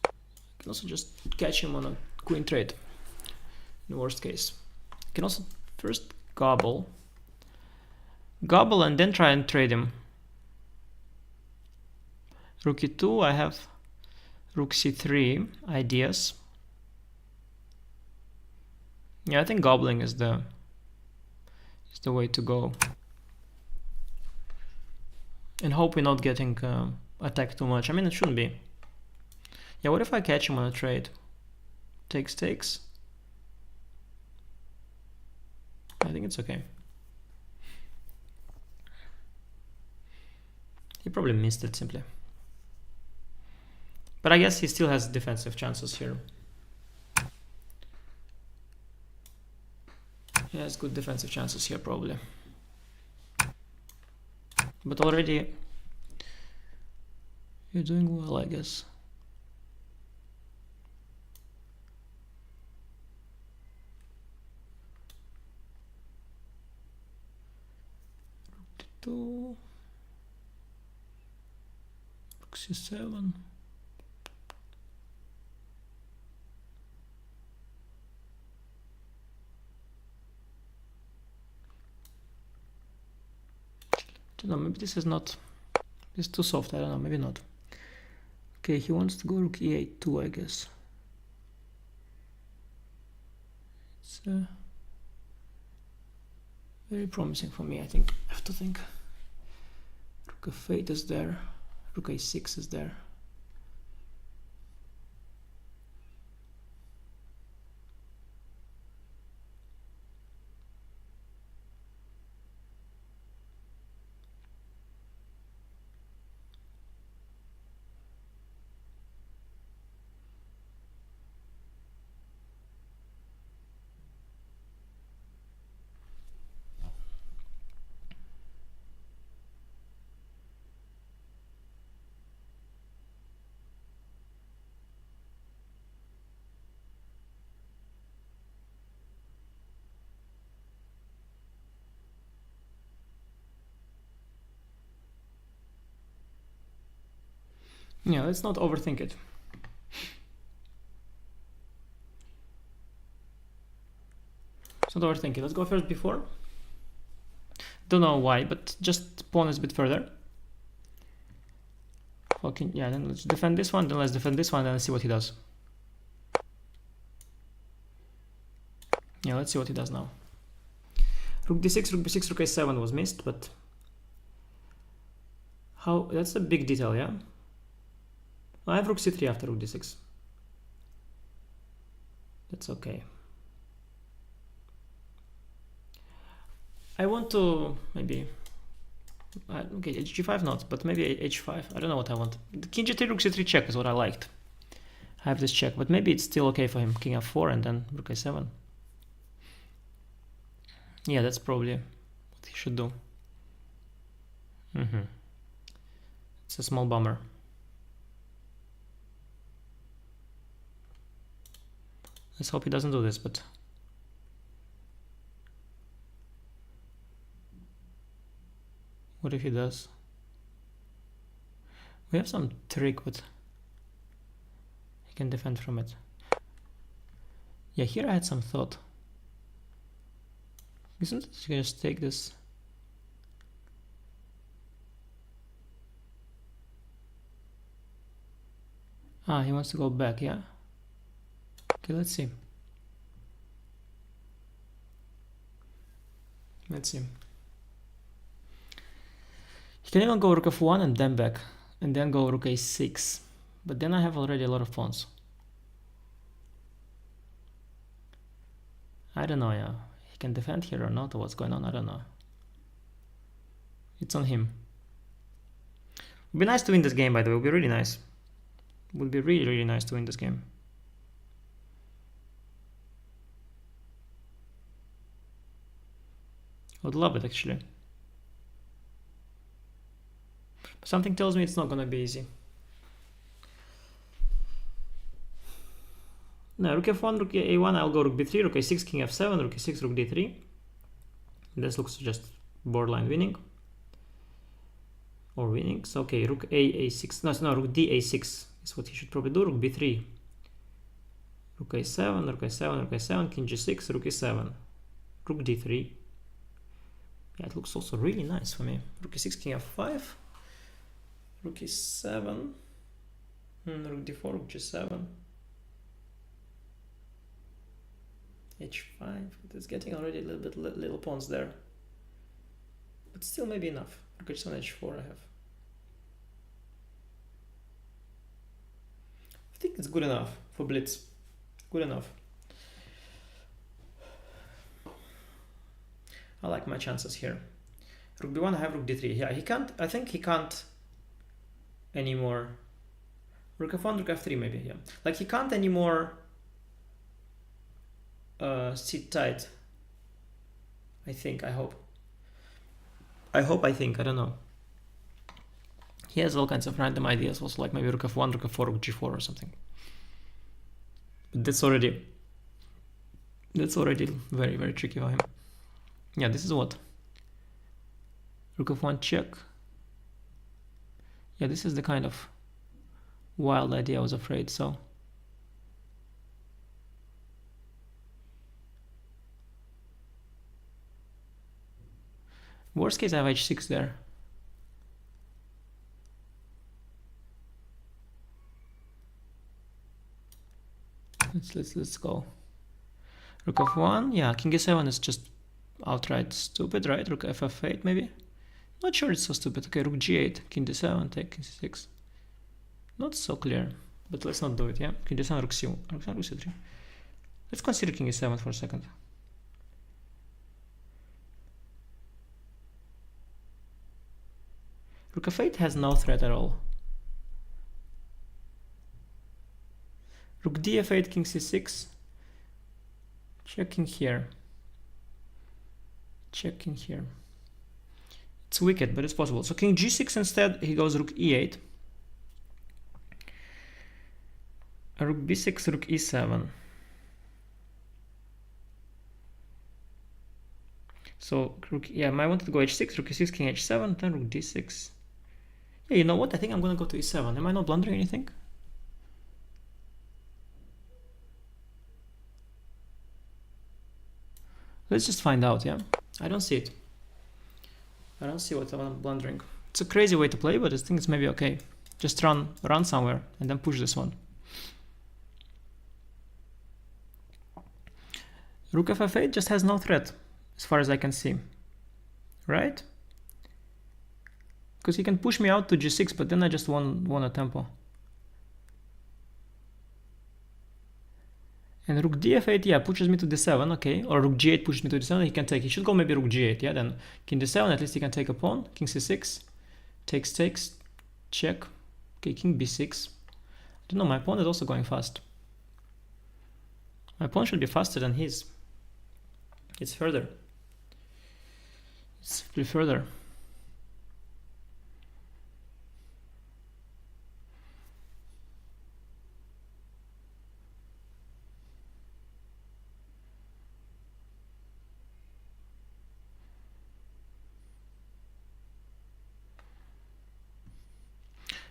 S1: I can also just catch him on a queen trade, in the worst case. I can also first gobble and then try and trade him. Rook e2, I have rook c3 ideas. Yeah, I think gobbling is the way to go. And hope we're not getting attacked too much. I mean, it shouldn't be. Yeah, what if I catch him on a trade? Takes. I think it's okay. He probably missed it simply. But I guess he still has defensive chances here. He has good defensive chances here probably. But already you're doing well, I guess. Rook c7. I don't know, maybe this is not, this is too soft, I don't know, maybe not. Okay, he wants to go rook e8 too, I guess. It's very promising for me, I think. I have to think. Rook f8 is there, rook a6 is there. Yeah, let's not overthink it. Let's not overthink it. Let's go first before. Don't know why, but just pawn is a bit further. Fucking yeah, then let's defend this one, then let's defend this one, then let's see what he does. Yeah, let's see what he does now. Rook d6, rook b6, rook a7 was missed, but how? That's a big detail, yeah? I have rook c3 after rook d6. That's okay. I want to maybe okay, hg5 not, but maybe h5. I don't know what I want. The king g3, rook c3 check is what I liked. I have this check, but maybe it's still okay for him. King f4 and then rook a7. Yeah, that's probably what he should do. It's a small bummer. Let's hope he doesn't do this, but what if he does? We have some trick, but he can defend from it. Yeah, here I had some thought. Isn't it? You can just take this. Ah, he wants to go back, yeah? Okay, let's see. Let's see. He can even go rook f1 and then back, and then go rook a6. But then I have already a lot of pawns. I don't know, yeah. He can defend here or not, or what's going on, I don't know. It's on him. Would be nice to win this game, by the way. Would be really nice. Would be really, really nice to win this game. I would love it, actually. But something tells me it's not gonna be easy. No, rook f1, rook a1, I'll go rook b3, rook a6, king f7, rook a6, rook d3. This looks just borderline winning. Or winning. So okay, rook a6. No, rook d6 is what he should probably do. Rook b3. Rook a7, rook a7, rook a7, king g6, rook e7. Rook d3. Yeah, it looks also really nice for me. Rook e6, king f5. Rook e7. Rook d4, rook g7. h5, it's getting already a little bit little pawns there, but still maybe enough. Rook h7, h4 I have. I think it's good enough for blitz. Good enough. I like my chances here. Rook b1, I have rook d3. Yeah, he can't, I think he can't anymore. Rook f1, rook f3 maybe, yeah. Like he can't anymore sit tight. I think, I hope. I think, I don't know. He has all kinds of random ideas, also like maybe rook f1, rook f4, rook g4 or something. But that's already very, very tricky for him. Yeah, this is what? Rook f1 check. Yeah, this is the kind of wild idea I was afraid, so. Worst case I have h6 there. Let's go. Rook f1, yeah, king e7 is just outright stupid, right? Rook ff8 maybe? Not sure it's so stupid. Okay, rook g8, king d7, take king c6. Not so clear, but let's not do it, yeah? King d7, rook c1, rook c3. Let's consider king e7 for a second. Rook f8 has no threat at all. Rook df8, king c6. Checking here. Checking here. It's wicked, but it's possible. So king g6 instead, he goes rook e8. Rook b6, rook e7. So rook, yeah, I wanted to go h6, rook e6, king h7, then rook d6. Yeah, you know what? I think I'm gonna go to e7. Am I not blundering anything? Let's just find out, yeah? I don't see it. I don't see what I'm blundering. It's a crazy way to play, but I think it's maybe okay. Just run somewhere and then push this one. Rook ff8 just has no threat, as far as I can see. Right? Because he can push me out to g6, but then I just won a tempo. And rook df8, yeah, pushes me to d7, okay. Or rook g8 pushes me to d7, he can take. He should go maybe rook g8, yeah, then king d7, at least he can take a pawn. King c6, takes, check. Okay, king b6. I don't know, my pawn is also going fast. My pawn should be faster than his. It's further. It's really further.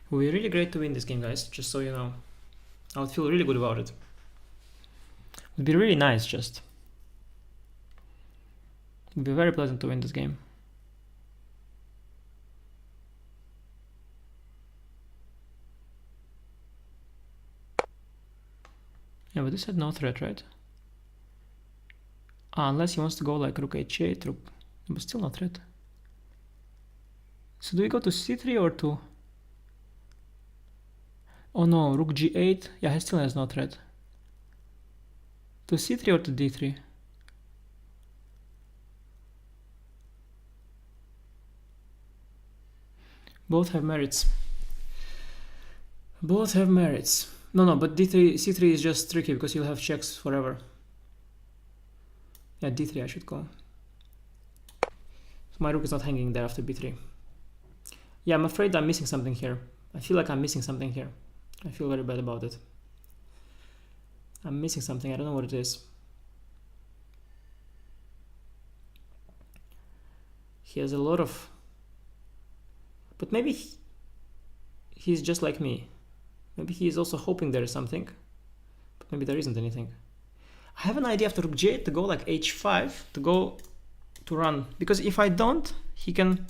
S1: It would be really great to win this game, guys, just so you know. I would feel really good about it. It would be really nice, just. It would be very pleasant to win this game. Yeah, but this had no threat, right? Unless he wants to go like rook h8, rook, but still no threat. So do we go to c3 or to... Oh no, rook g8, yeah, he still has no threat. To c3 or to d3? Both have merits. Both have merits. No, but d3, c3 is just tricky because you'll have checks forever. Yeah, d3 I should go. So my rook is not hanging there after b3. Yeah, I'm afraid I'm missing something here. I feel like I'm missing something here. I feel very bad about it. I'm missing something, I don't know what it is. He has a lot of... But maybe he's just like me. Maybe he is also hoping there is something. But maybe there isn't anything. I have an idea after rook g8 to go like h5, to run. Because if I don't, he can...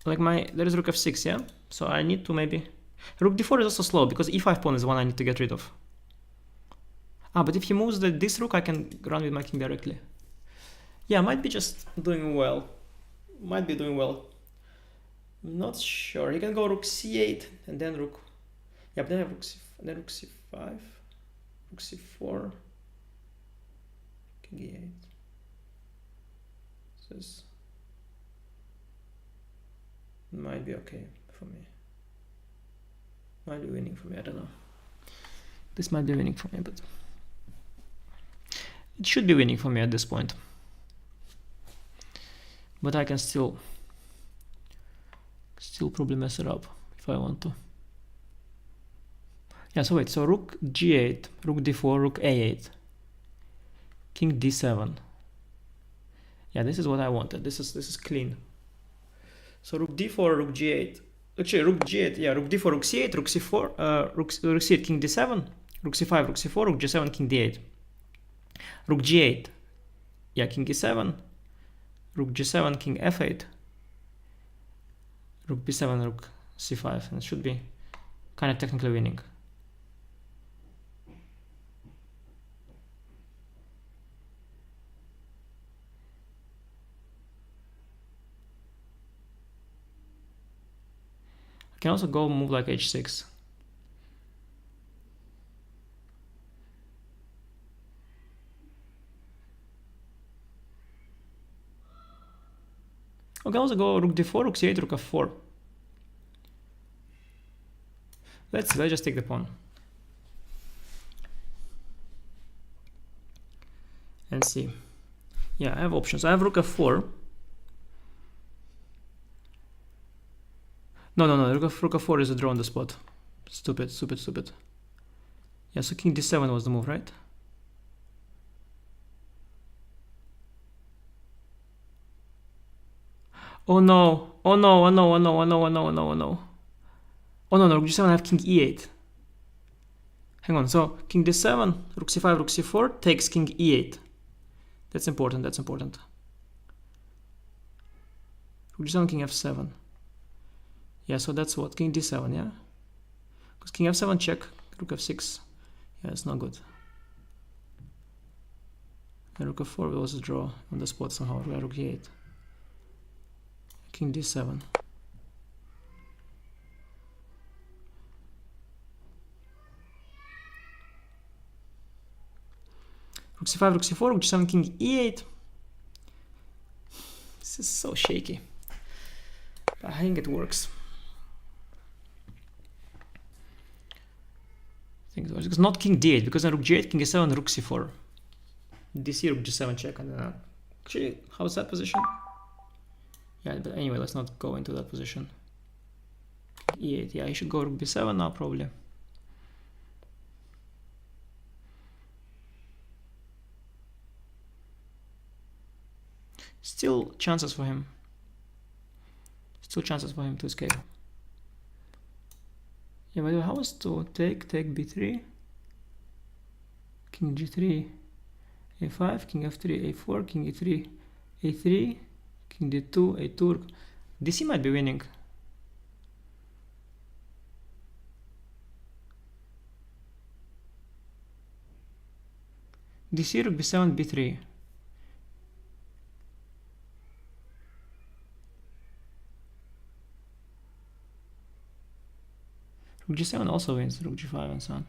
S1: Like there is rook f6, yeah? So I need to maybe... Rook d4 is also slow, because e5 pawn is one I need to get rid of. Ah, but if he moves this rook, I can run with my king directly. Yeah, might be just doing well. Might be doing well. Not sure. He can go rook c8 and then rook. Yeah, but then I have rook c5, rook c4, king e8. This might be okay for me. Might be winning for me. I don't know. This might be winning for me, but it should be winning for me at this point. But I can still probably mess it up if I want to. Yeah, so wait, so rook g8, rook d4, rook a8, king d7. Yeah, this is what I wanted. This is clean. So rook d4, rook g8. Actually, rook g8, yeah, rook d4, rook c8, rook c4, rook c8, king d7, rook c5, rook c4, rook g7, king d8. Rook g8, yeah, king e7, rook g7, king f8, rook b7, rook c5, and it should be kind of technically winning. I can also go move like h6. I can also go rook d4, rook c8, rook f4. Let's just take the pawn. And see. Yeah, I have options. I have rook f4. No, rook f4 is a draw on the spot. Stupid. Yeah, so king d7 was the move, right? Oh no, oh no. Oh no, rook g7, I have king e8. Hang on, so king d7, rook c5, rook c4 takes king e8. That's important. Rook g7, king f7. Yeah, so that's what, king d7, yeah? Because king f7 check, rook f6. Yeah, it's not good. And rook f4 will also draw on the spot somehow, rook e8. King d7. Rook c5, rook c4, rook g7, king e8. This is so shaky. I think it works. It's not king d8, because then rook g8, king e7, rook c4. DC, rook g7 check, and then actually, how's that position? Yeah, but anyway, let's not go into that position. e8, yeah, I should go rook b7 now, probably. Still chances for him. Still chances for him to escape. Yeah, but how was to take b3, king g3, a5, king f3, a4, king e3, a3, king d2, a2. DC might be winning. DC, rook b7, b3. Rook g7 also wins, rook g5 and so on.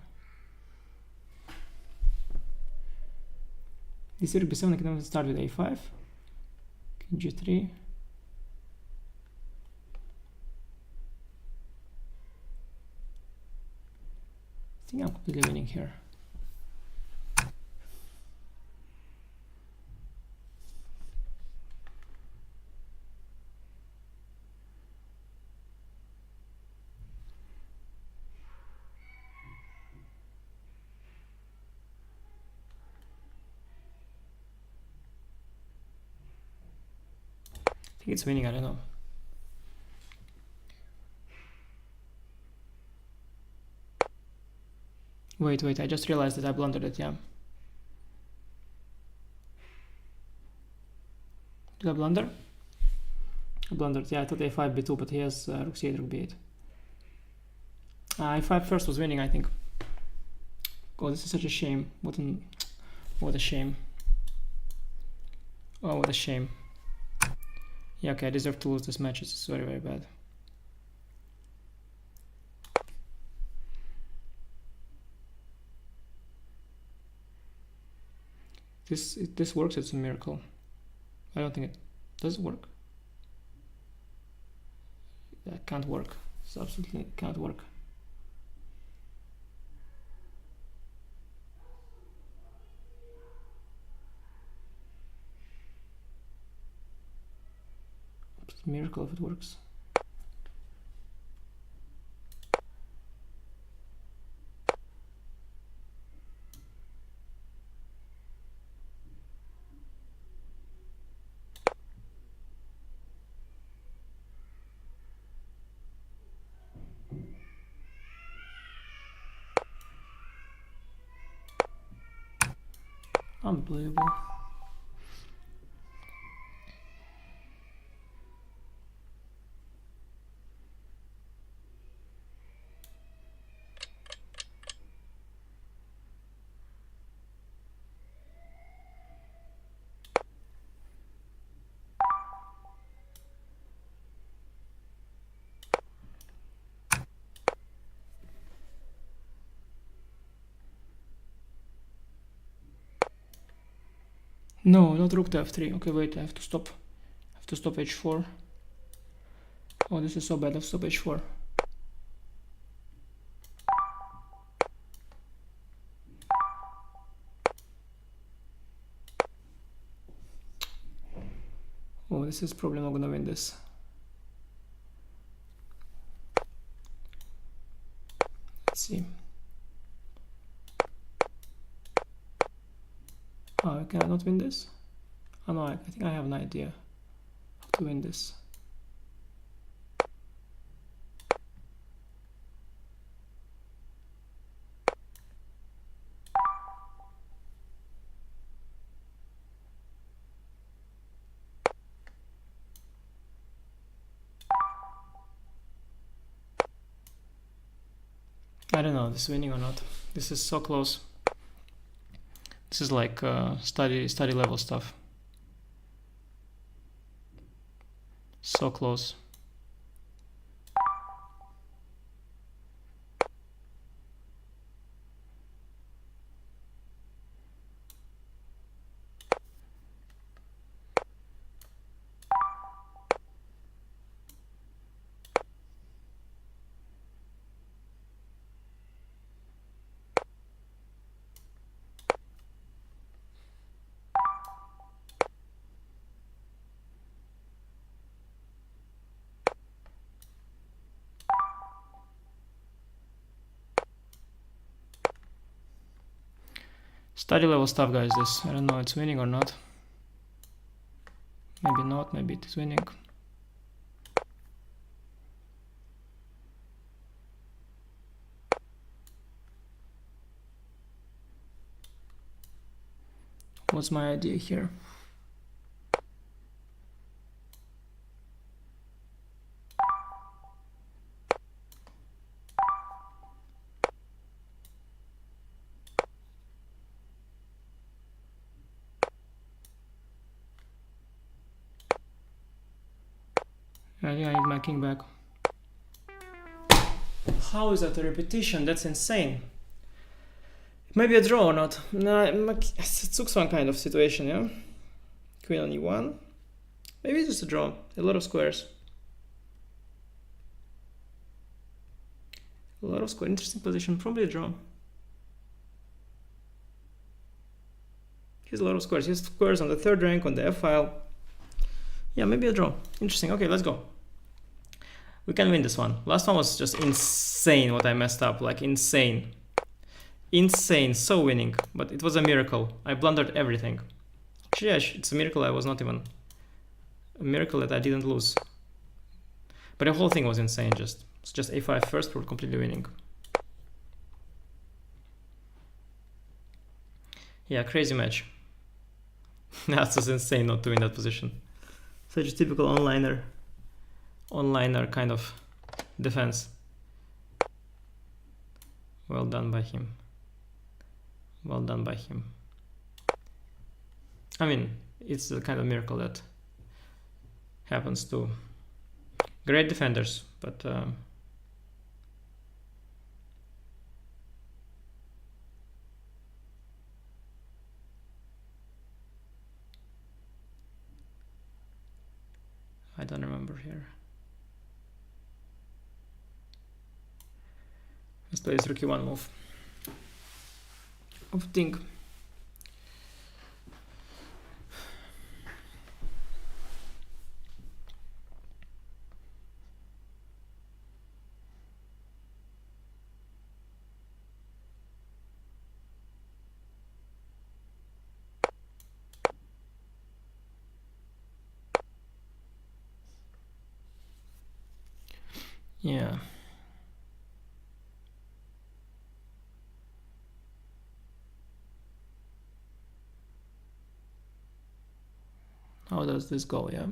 S1: This rook b7, I can even start with a5, king g3. I think I'm completely winning here. I think it's winning, I don't know. Wait, I just realized that I blundered it, yeah. Did I blunder? I blundered, yeah, I thought a5, b2, but he has rook c8, rook b8. a5 first was winning, I think. Oh, this is such a shame. What a shame. Oh, what a shame. Yeah, okay, I deserve to lose this match. It's very, very bad. This works, it's a miracle. I don't think it does work. That can't work. It absolutely can't work. It's a miracle if it works. Unbelievable. No, not rook to f3. Okay, wait, I have to stop. I have to stop h4. Oh, this is so bad. I have to stop h4. Oh, this is probably not gonna win this. Let's see. Oh, can I not win this? Oh no, I think I have an idea how to win this. I don't know, this is winning or not. This is so close. This is like study level stuff. So close. Study level stuff, guys, this. I don't know it's winning or not. Maybe not, maybe it is winning. What's my idea here? I think I need my king back. How is that a repetition? That's insane. Maybe a draw or not? No, it's a Zuxwan kind of situation, yeah? Queen on e1. Maybe it's just a draw. A lot of squares. A lot of squares. Interesting position. Probably a draw. He has a lot of squares. He has squares on the third rank, on the f file. Yeah, maybe a draw. Interesting. Okay, let's go. We can win this one. Last one was just insane what I messed up. Like, insane. Insane. So winning. But it was a miracle. I blundered everything. Actually, yeah, it's a miracle I was not even... A miracle that I didn't lose. But the whole thing was insane. It's just a5 first. We're completely winning. Yeah, crazy match. That's just insane not to win that position. Such a typical onliner kind of defense. Well done by him. Well done by him. I mean, it's the kind of miracle that happens to great defenders, but I don't remember here. Let's play this rookie one move. Of thing. Yeah. How does this go? Yeah.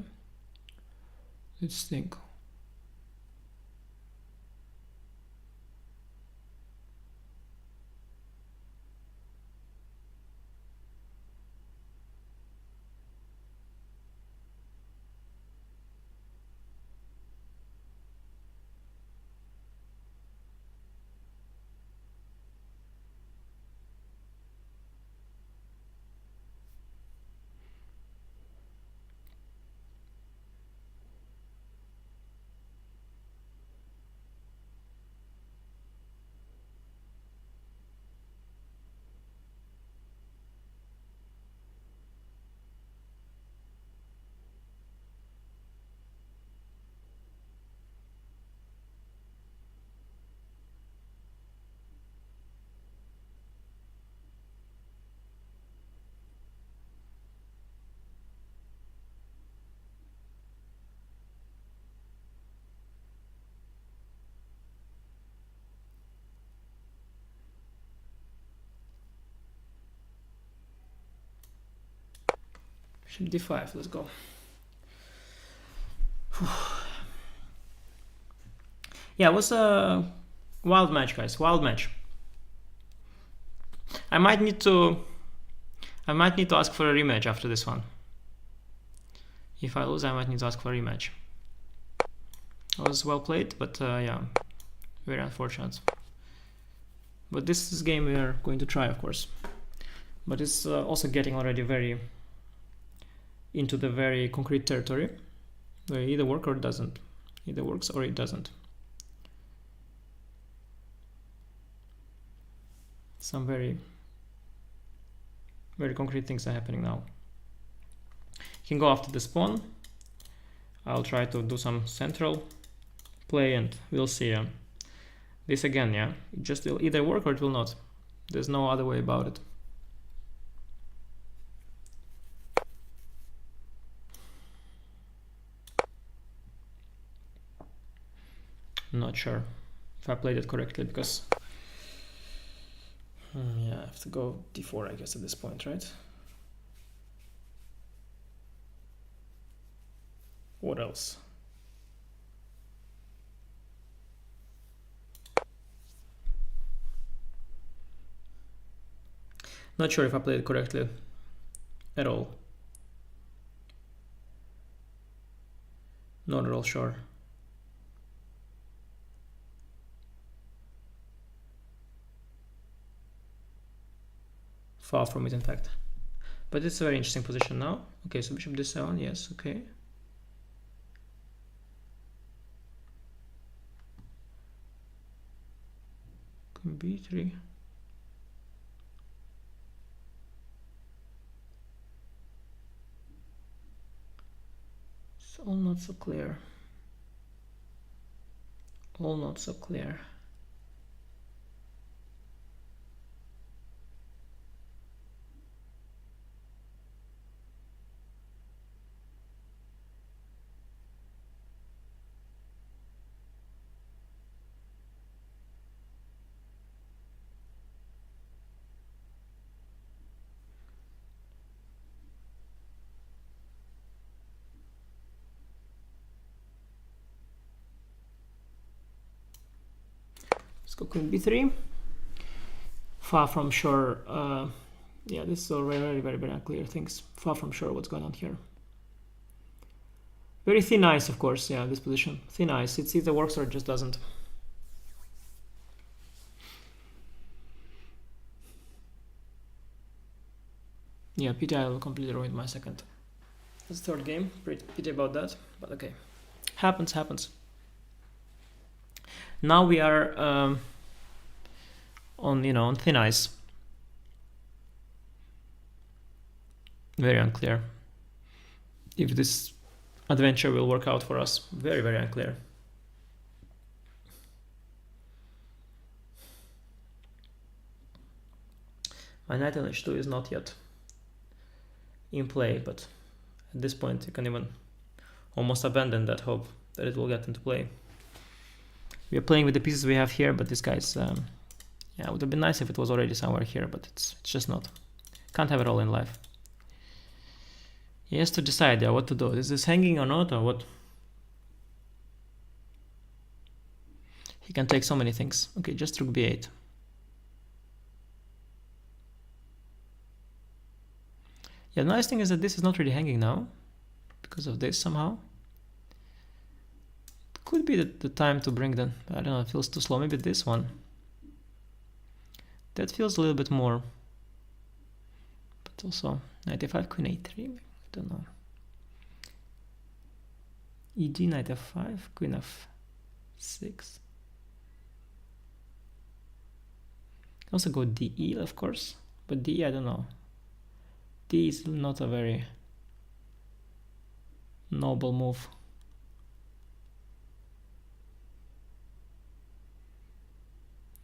S1: Let's think. Bishop d5, let's go. Yeah, it was a wild match, guys. Wild match. I might need to ask for a rematch after this one. If I lose, I might need to ask for a rematch. It was well played, but yeah, very unfortunate. But this is game we are going to try, of course. But it's also getting already very into the very concrete territory, where either works or it doesn't. Either works or it doesn't. Some very, very concrete things are happening now. You can go after this pawn. I'll try to do some central play and we'll see. This again, yeah, it just will either work or it will not. There's no other way about it. I'm not sure if I played it correctly because yeah, I have to go d4, I guess, at this point, right? What else? Not sure if I played it correctly at all. Not at all sure. Far from it, in fact. But it's a very interesting position now. Okay, so bishop d7, yes, okay. Queen b3. It's all not so clear. All not so clear. Let's go queen b3. far from sure. Yeah, this is all very unclear things. Far from sure what's going on here. Very thin ice, of course. Yeah, this position, thin ice. It either works or it just doesn't. Yeah, pity I completely ruined my second. That's the third game. Pretty pity about that, but okay. Happens. Now we are on thin ice. Very unclear if this adventure will work out for us. Very unclear. My knight on h2 is not yet in play, but at this point you can even almost abandon that hope that it will get into play. We are playing with the pieces we have here, but this guy's yeah, it would have been nice if it was already somewhere here, but it's just not. Can't have it all in life. He has to decide, yeah, what to do. Is this hanging or not, or what? He can take so many things. Okay, just rook b8. Yeah, the nice thing is that this is not really hanging now because of this somehow. It could be the time to bring the, I don't know, it feels too slow. Maybe this one. That feels a little bit more. But also knight a5, queen a3. I don't know. Ed, knight f5, queen f6. Also go de, of course, but de, I don't know. D is not a very noble move.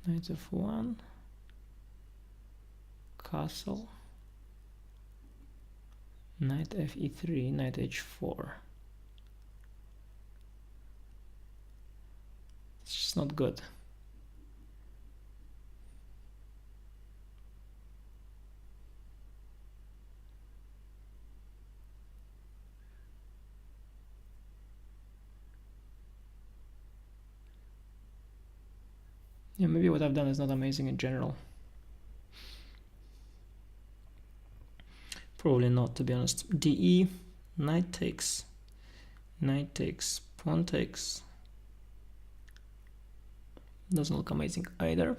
S1: Knight f1, castle, knight fe3, knight h4. It's just not good. Yeah, maybe what I've done is not amazing in general. Probably not, to be honest. de, knight takes, pawn takes. Doesn't look amazing either.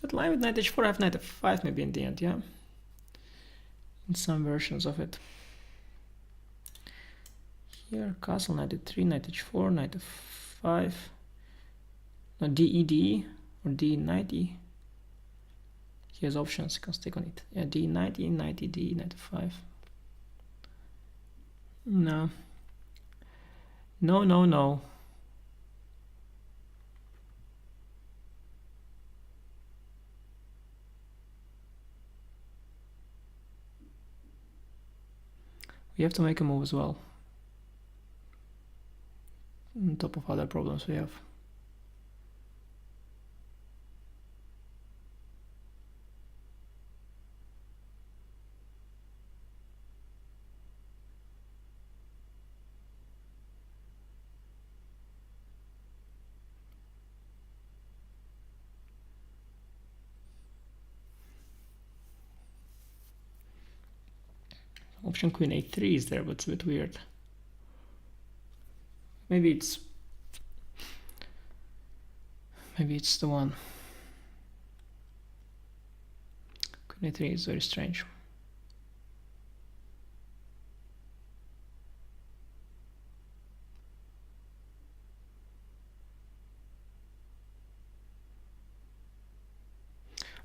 S1: That line with knight h4, I have knight f5 maybe in the end, yeah. In some versions of it. Here, castle, knight e3, knight h4, knight f5. No, de, or d, knight e. He has options, he can stick on it. Yeah, d, knight e, knight e, d, knight f5. No. No. We have to make a move as well. On top of other problems we have. Option queen a3 is there, but it's a bit weird. Maybe it's the one. Queen a3 is very strange.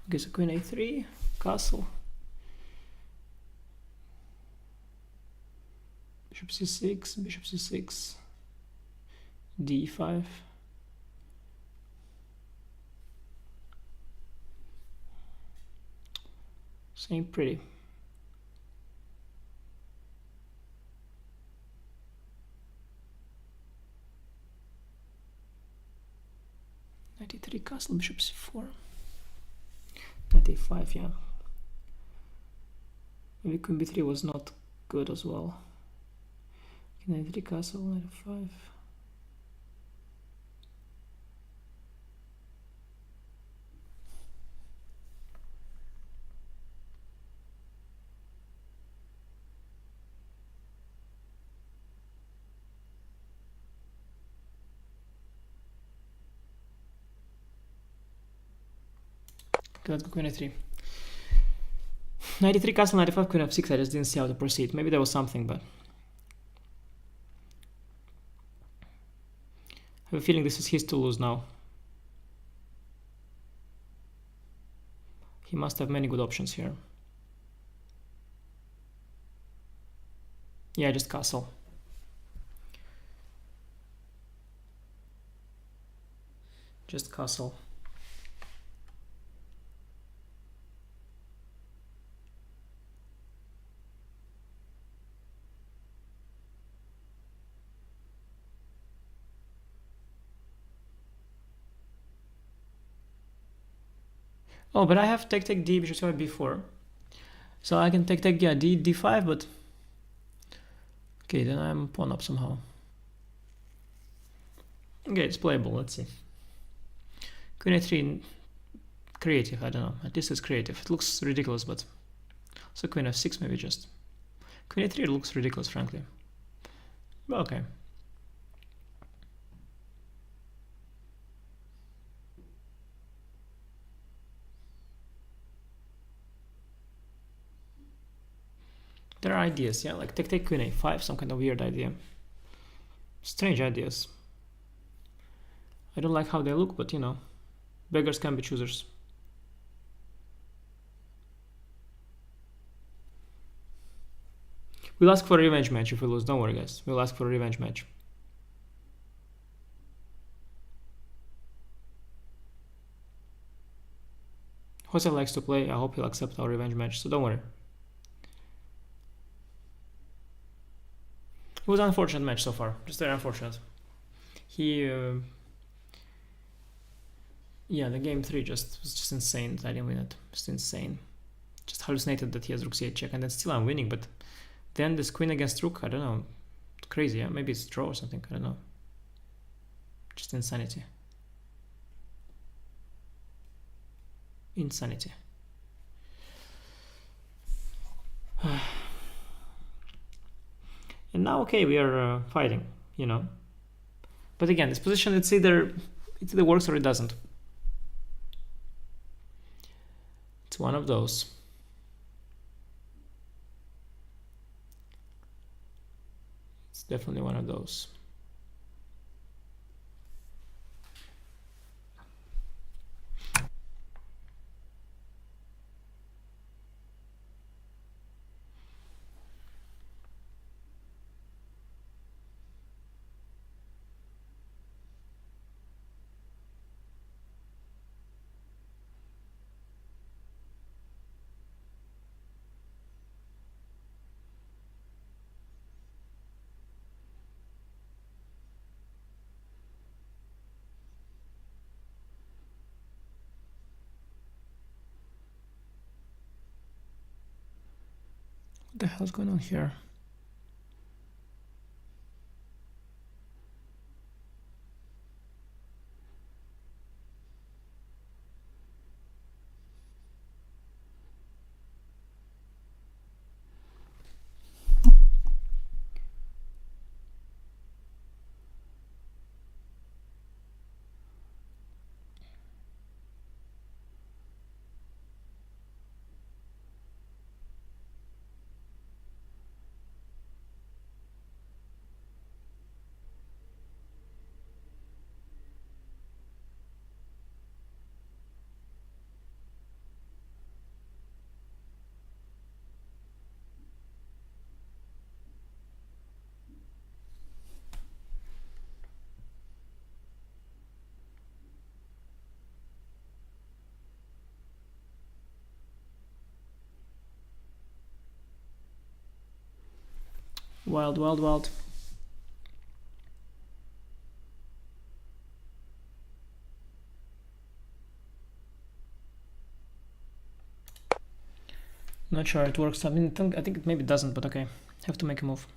S1: Okay, so queen a3, castle. Bishop c6, d5. Same pretty. Knight castle, bishop c4. Knight a5, yeah. Maybe queen b3 was not good as well. Knight castle, knight a5. Okay, let's go queen a3. Knight a3 castle, knight a5, queen f6. I just didn't see how to proceed. Maybe there was something, but I have a feeling this is his to lose now. He must have many good options here. Yeah, just castle. Just castle. Oh, but I have take d, bishop c5, b4. So I can take yeah, d5, but okay, then I'm pawn up somehow. Okay, it's playable. Let's see. Queen a3, creative. I don't know. At least it's creative. It looks ridiculous, but so queen f6 maybe just. Queen a3 looks ridiculous, frankly. But okay. There are ideas, yeah, like take queen a5, some kind of weird idea. Strange ideas. I don't like how they look, but you know, beggars can be choosers. We'll ask for a revenge match if we lose. Don't worry, guys. We'll ask for a revenge match. Jose likes to play. I hope he'll accept our revenge match, so don't worry. It was an unfortunate match so far. Just very unfortunate. He... yeah, the game 3 was just insane. I didn't win it. Just insane. Just hallucinated that he has rook c8 check, and then still I'm winning, but then this queen against rook, I don't know. It's crazy, yeah? Maybe it's draw or something, I don't know. Just insanity. Insanity. And now, okay, we are fighting, you know. But again, this position, it either works or it doesn't. It's one of those. It's definitely one of those. What the hell's going on here? Wild, wild, wild. Not sure it works. I mean, I think it maybe doesn't, but okay. Have to make a move.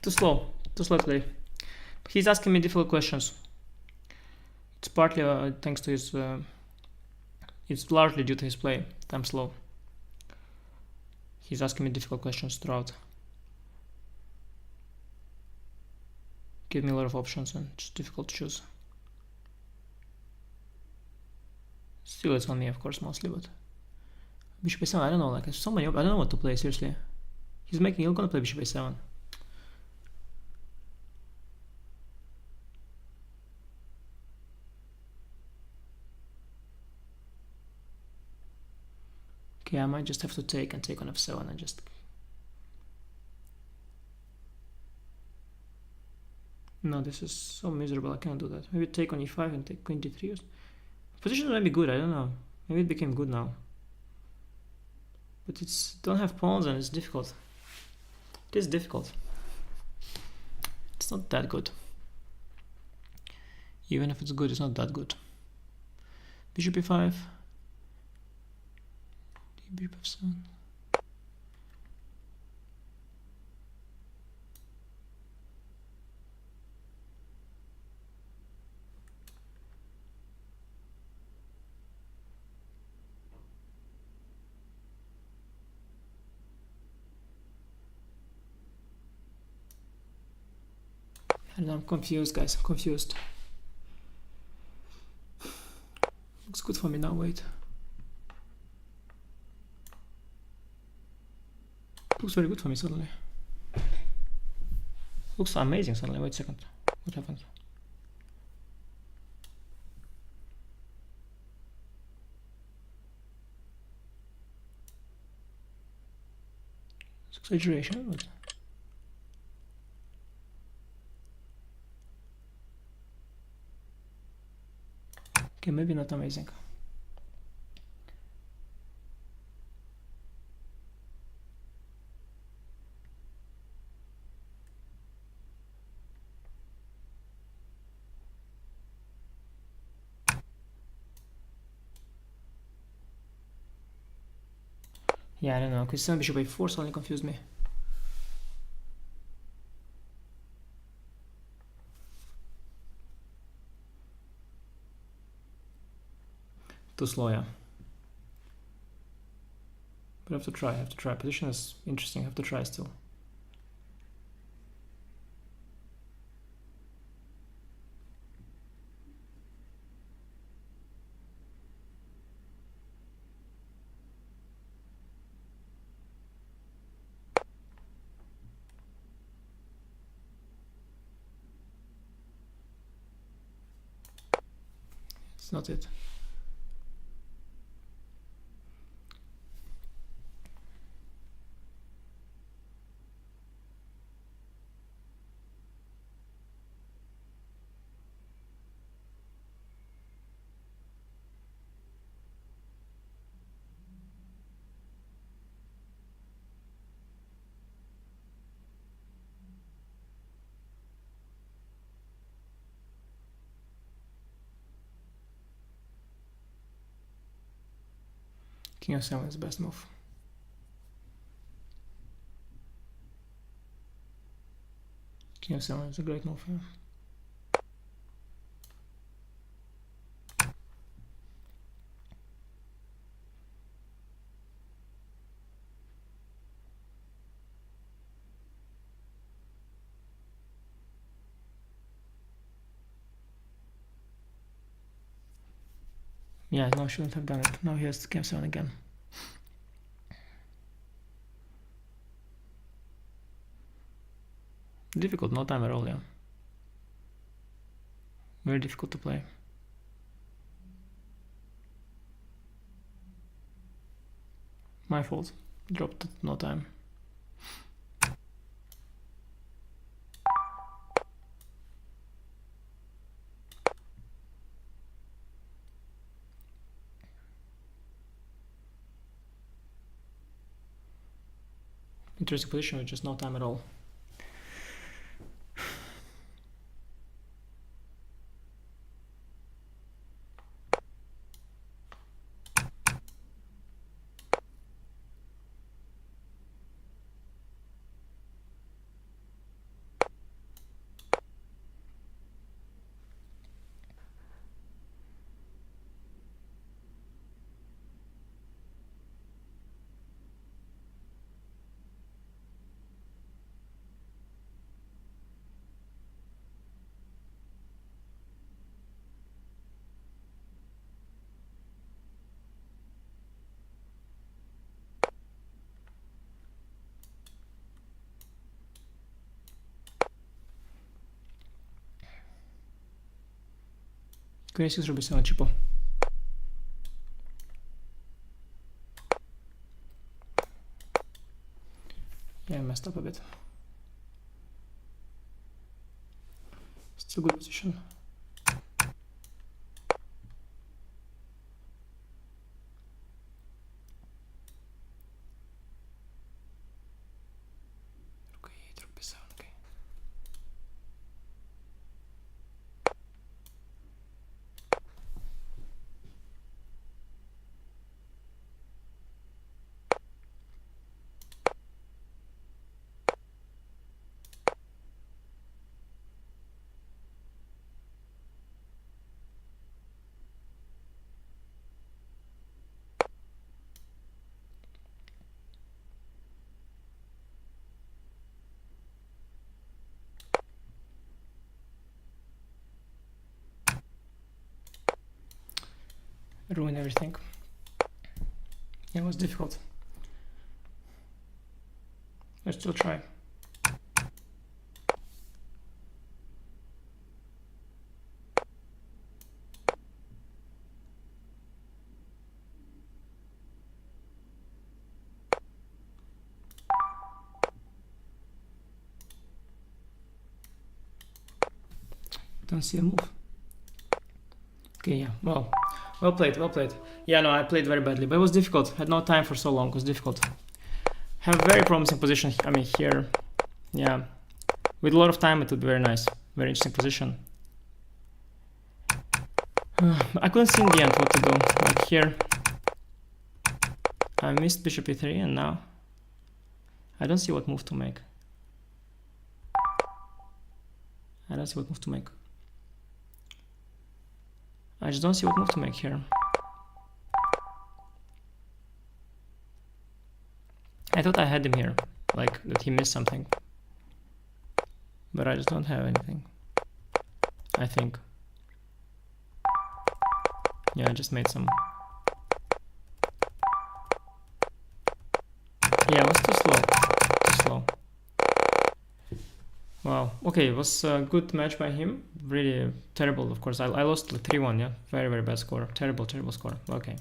S1: Too slow today. He's asking me difficult questions. It's partly thanks to his. It's largely due to his play. I'm slow. He's asking me difficult questions throughout. Give me a lot of options and it's difficult to choose. Still, it's on me, of course, mostly, but bishop a7. I don't know. Like so many. I don't know what to play. Seriously, he's gonna play bishop a7. Okay, I might just have to take on f7 and just... No, this is so miserable, I can't do that. Maybe take on e5 and take queen d3. Position might be good, I don't know. Maybe it became good now. But it's don't have pawns and it's difficult. It is difficult. It's not that good. Even if it's good, it's not that good. Bishop e5. Bishop f7. And I'm confused, guys. I'm confused. Looks good for me now. Wait. Looks very good for me suddenly. Looks amazing suddenly. Wait a second. What happened? It's exaggeration, but... Okay, maybe not amazing. Yeah, I don't know, because some bishop a4 suddenly confused me. Too slow, yeah. But I have to try, Position is interesting, I have to try still. It's not it. King of 7 is the best move. King of 7 is a great move, yeah. Yeah, no, I shouldn't have done it. Now he has King of 7 again. Difficult, no time at all, yeah. Very difficult to play. My fault. Dropped at no time. Interesting position with just no time at all. Queen e6 rook b7 cheapo. Yeah, I messed up a bit. Still good position. Rook e8, rook b7, okay. Ruin everything. It was difficult. Let's still try. Don't see a move. Okay, yeah, well played, well played. Yeah, no, I played very badly, but it was difficult. Had no time for so long, it was difficult. Have very promising position, I mean, here. Yeah, with a lot of time it would be very nice. Very interesting position. I couldn't see in the end what to do. Like here, I missed bishop e3 and now I don't see what move to make. I don't see what move to make. I just don't see what move to make here. I thought I had him here, like that he missed something. But I just don't have anything, I think. Yeah, I just made some. Yeah, it was too slow. Too slow. Wow. Okay, it was a good match by him. Really terrible, of course. I lost 3-1, yeah? Very, very bad score. Terrible, terrible score. Okay.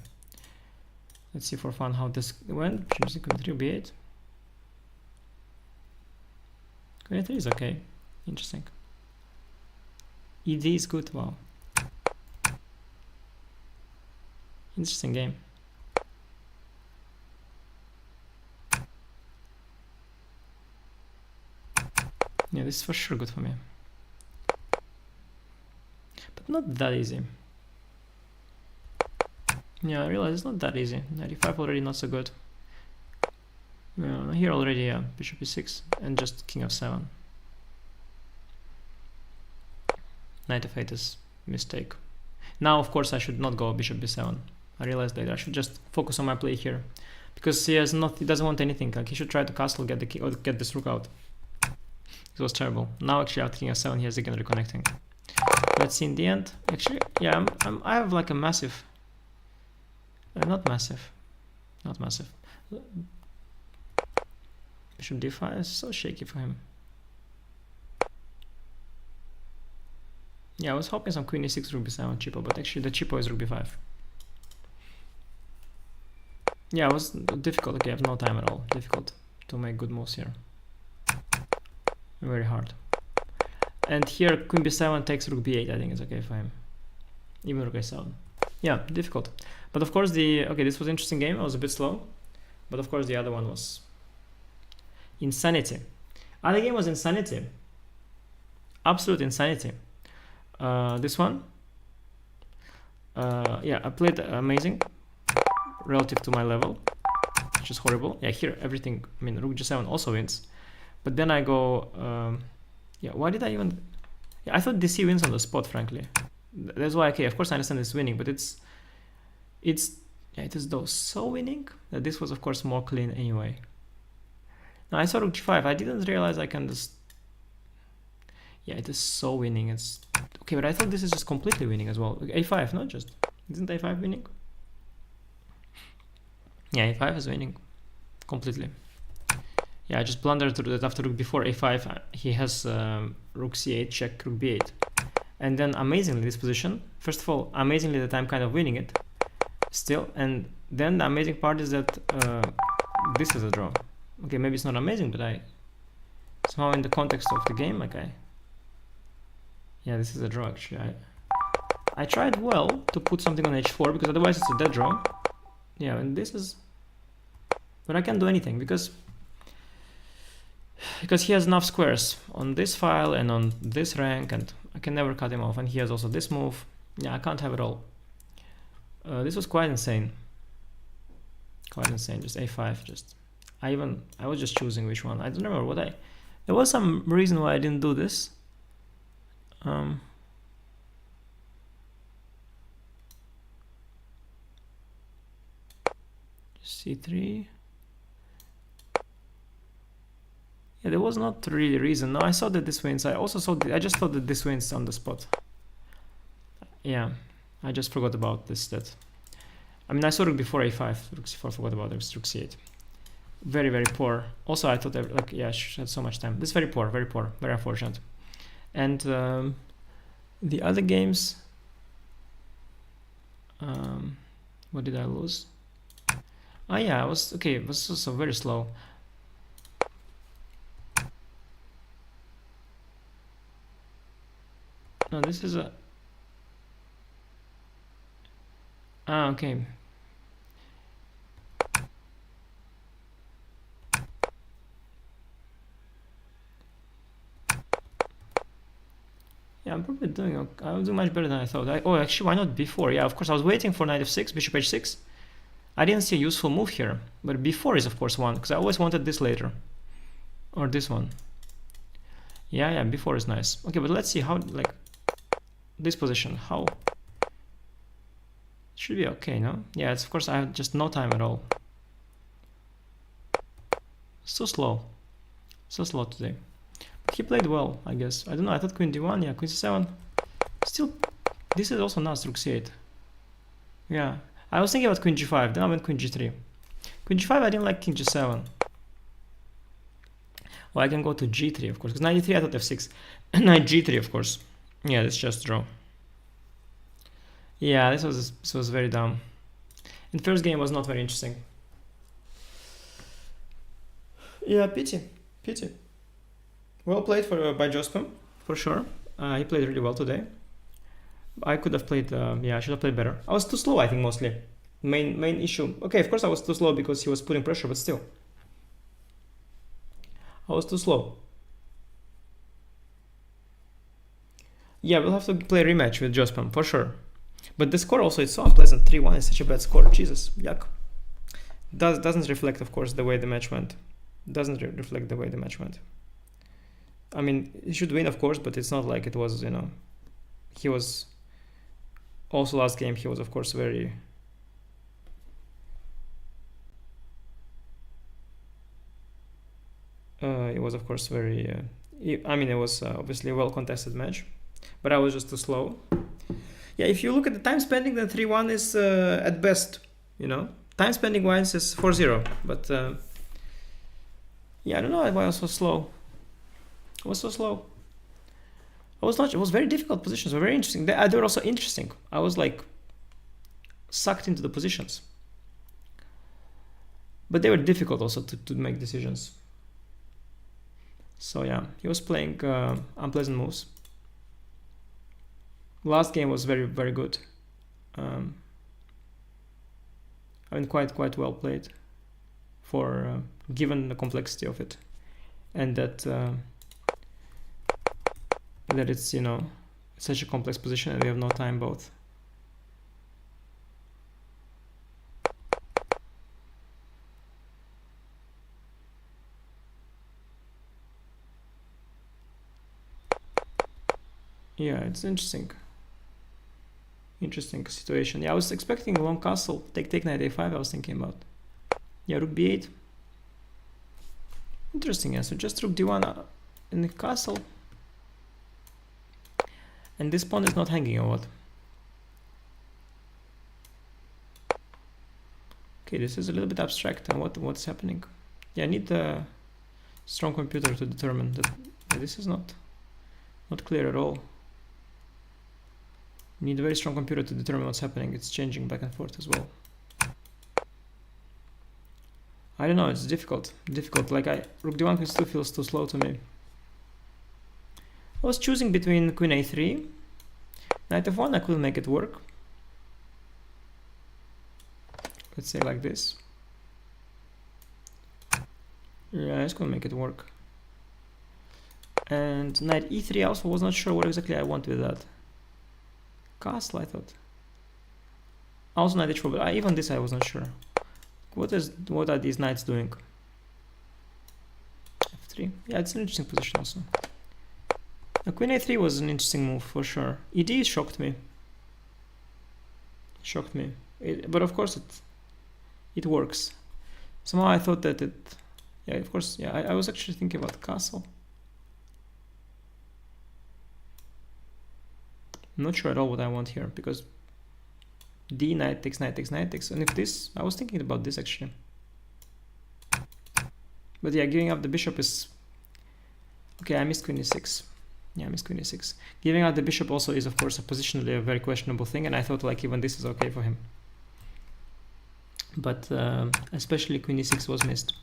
S1: Let's see for fun how this went. Bishop 3, b8. Queen 3 is okay. Interesting. ED is good. Wow. Interesting game. Yeah, this is for sure good for me. But not that easy. Yeah, I realize it's not that easy. 95 already not so good. Yeah, here already, yeah, bishop e6 and just king f7. Knight f8 is mistake. Now, of course, I should not go bishop b7. I realized later I should just focus on my play here, because he doesn't want anything. Like, he should try to castle, get the king, or get this rook out. It was terrible. Now actually after king f7 he has again reconnecting. Let's see in the end. Actually, yeah, I have like a massive, not massive. Bishop d5 is so shaky for him. Yeah, I was hoping some queen e6 rook b7 cheapo, but actually the cheapo is rook b5. Yeah, it was difficult. Okay, I have no time at all. Difficult to make good moves here. Very hard. And here queen b7 takes rook b8. I think it's okay fine. Even rook a7. Yeah, difficult. But of course okay, this was an interesting game. I was a bit slow. But of course the other one was insanity. Other game was insanity. Absolute insanity. This one. Yeah, I played amazing relative to my level, which is horrible. Yeah, here everything, I mean, rook g7 also wins. But then I go, yeah, why did I even, yeah, I thought DC wins on the spot, frankly. That's why, okay, of course I understand it's winning, but yeah, it is though so winning that this was of course more clean anyway. Now I saw rook g5, I didn't realize I can just, yeah, it is so winning. It's okay, but I thought this is just completely winning as well. A5, not just, isn't a5 winning? Yeah, a5 is winning completely. Yeah, I just blundered through that after rook before a5. He has rook c8, check, rook b8. And then amazingly this position, first of all, amazingly that I'm kind of winning it still. And then the amazing part is that this is a draw. Okay, maybe it's not amazing, but I somehow in the context of the game, like yeah, this is a draw actually. I tried well to put something on h4 because otherwise it's a dead draw. Yeah, and this is, but I can't do anything because he has enough squares on this file and on this rank, and I can never cut him off. And he has also this move. Yeah, I can't have it all. This was quite insane. Quite insane. Just a5. Just I was just choosing which one. I don't remember what there was some reason why I didn't do this. C3. Yeah, there was not really a reason. No, I saw that this wins. I also saw I just thought that this wins on the spot. Yeah, I just forgot about this. I mean, I saw rook before a5, rook c4, forgot about it, rook c8. Very, very poor. Also, I thought like, yeah, she had so much time. This is very poor, very unfortunate. And the other games, what did I lose? Oh yeah, I was okay. It was also very slow. No, this is a. Okay. Yeah, I'm probably doing okay. I'll do much better than I thought. Oh, actually, why not before? Yeah, of course, I was waiting for knight f6, bishop h6. I didn't see a useful move here, but before is of course one, because I always wanted this later. Or this one. Yeah, before is nice. Okay, but let's see how, like, this position, how... It should be okay, no? Yeah, it's of course I have just no time at all. So slow. So slow today. He played well, I guess. I don't know, I thought queen d1, yeah, queen c7. Still, this is also nice, rook c8. Yeah, I was thinking about queen g5, then I went queen g3. Queen g5, I didn't like king g7. Well, I can go to g3, of course, because knight e3, I thought f6. Knight g3, of course. Yeah, that's just draw. Yeah, this was very dumb. And first game was not very interesting. Yeah, pity. Well played by Jospem, for sure. He played really well today. I could have played, yeah, I should have played better. I was too slow, I think, mostly. Main issue. Okay, of course I was too slow because he was putting pressure, but still. I was too slow. Yeah, we'll have to play a rematch with Jospem, for sure. But the score also is so unpleasant. 3-1 is such a bad score. Jesus, yuck. Doesn't reflect, of course, the way the match went. Doesn't reflect the way the match went. I mean, he should win, of course, but it's not like it was, you know... He was... Also last game, he was, of course, very... it was, of course, very... I mean, it was obviously a well-contested match. But I was just too slow. Yeah, if you look at the time spending, then 3-1 is at best, you know. Time spending wise is 4-0. But, yeah, I don't know why I was so slow. I was so slow. I was not. It was very difficult positions. Were very interesting. They were also interesting. I was like sucked into the positions. but they were difficult also to make decisions. So yeah, he was playing unpleasant moves. Last game was very, very good. I mean, quite well played for given the complexity of it, and that that it's, you know, such a complex position and we have no time both. Yeah, it's interesting situation. Yeah, I was expecting a long castle, take knight a5. I was thinking about, yeah, rook b8. Interesting. Yeah, so just rook d1 in the castle, and this pawn is not hanging or what? Okay, this is a little bit abstract. And what's happening? Yeah, I need a strong computer to determine that. Yeah, this is not clear at all. Need a very strong computer to determine what's happening. It's changing back and forth as well. I don't know, it's difficult. Like rook d1 still feels too slow to me. I was choosing between queen a3, knight f1. I couldn't make it work. Let's say like this. Yeah, I just couldn't make it work. And knight e3, I also was not sure what exactly I want with that. Castle, I thought. Also knight h4, but even this I was not sure. What are these knights doing? f3. Yeah, it's an interesting position also. Now, queen a3 was an interesting move for sure. ed shocked me. But of course it works. Somehow I thought that it. Yeah, of course. Yeah, I was actually thinking about castle. I'm not sure at all what I want here, because d, knight takes, and if this, I was thinking about this actually. But yeah, giving up the bishop is... Okay, I missed queen e6. Yeah, I missed queen e6. Giving up the bishop also is, of course, positionally a very questionable thing, and I thought like even this is okay for him. But especially queen e6 was missed.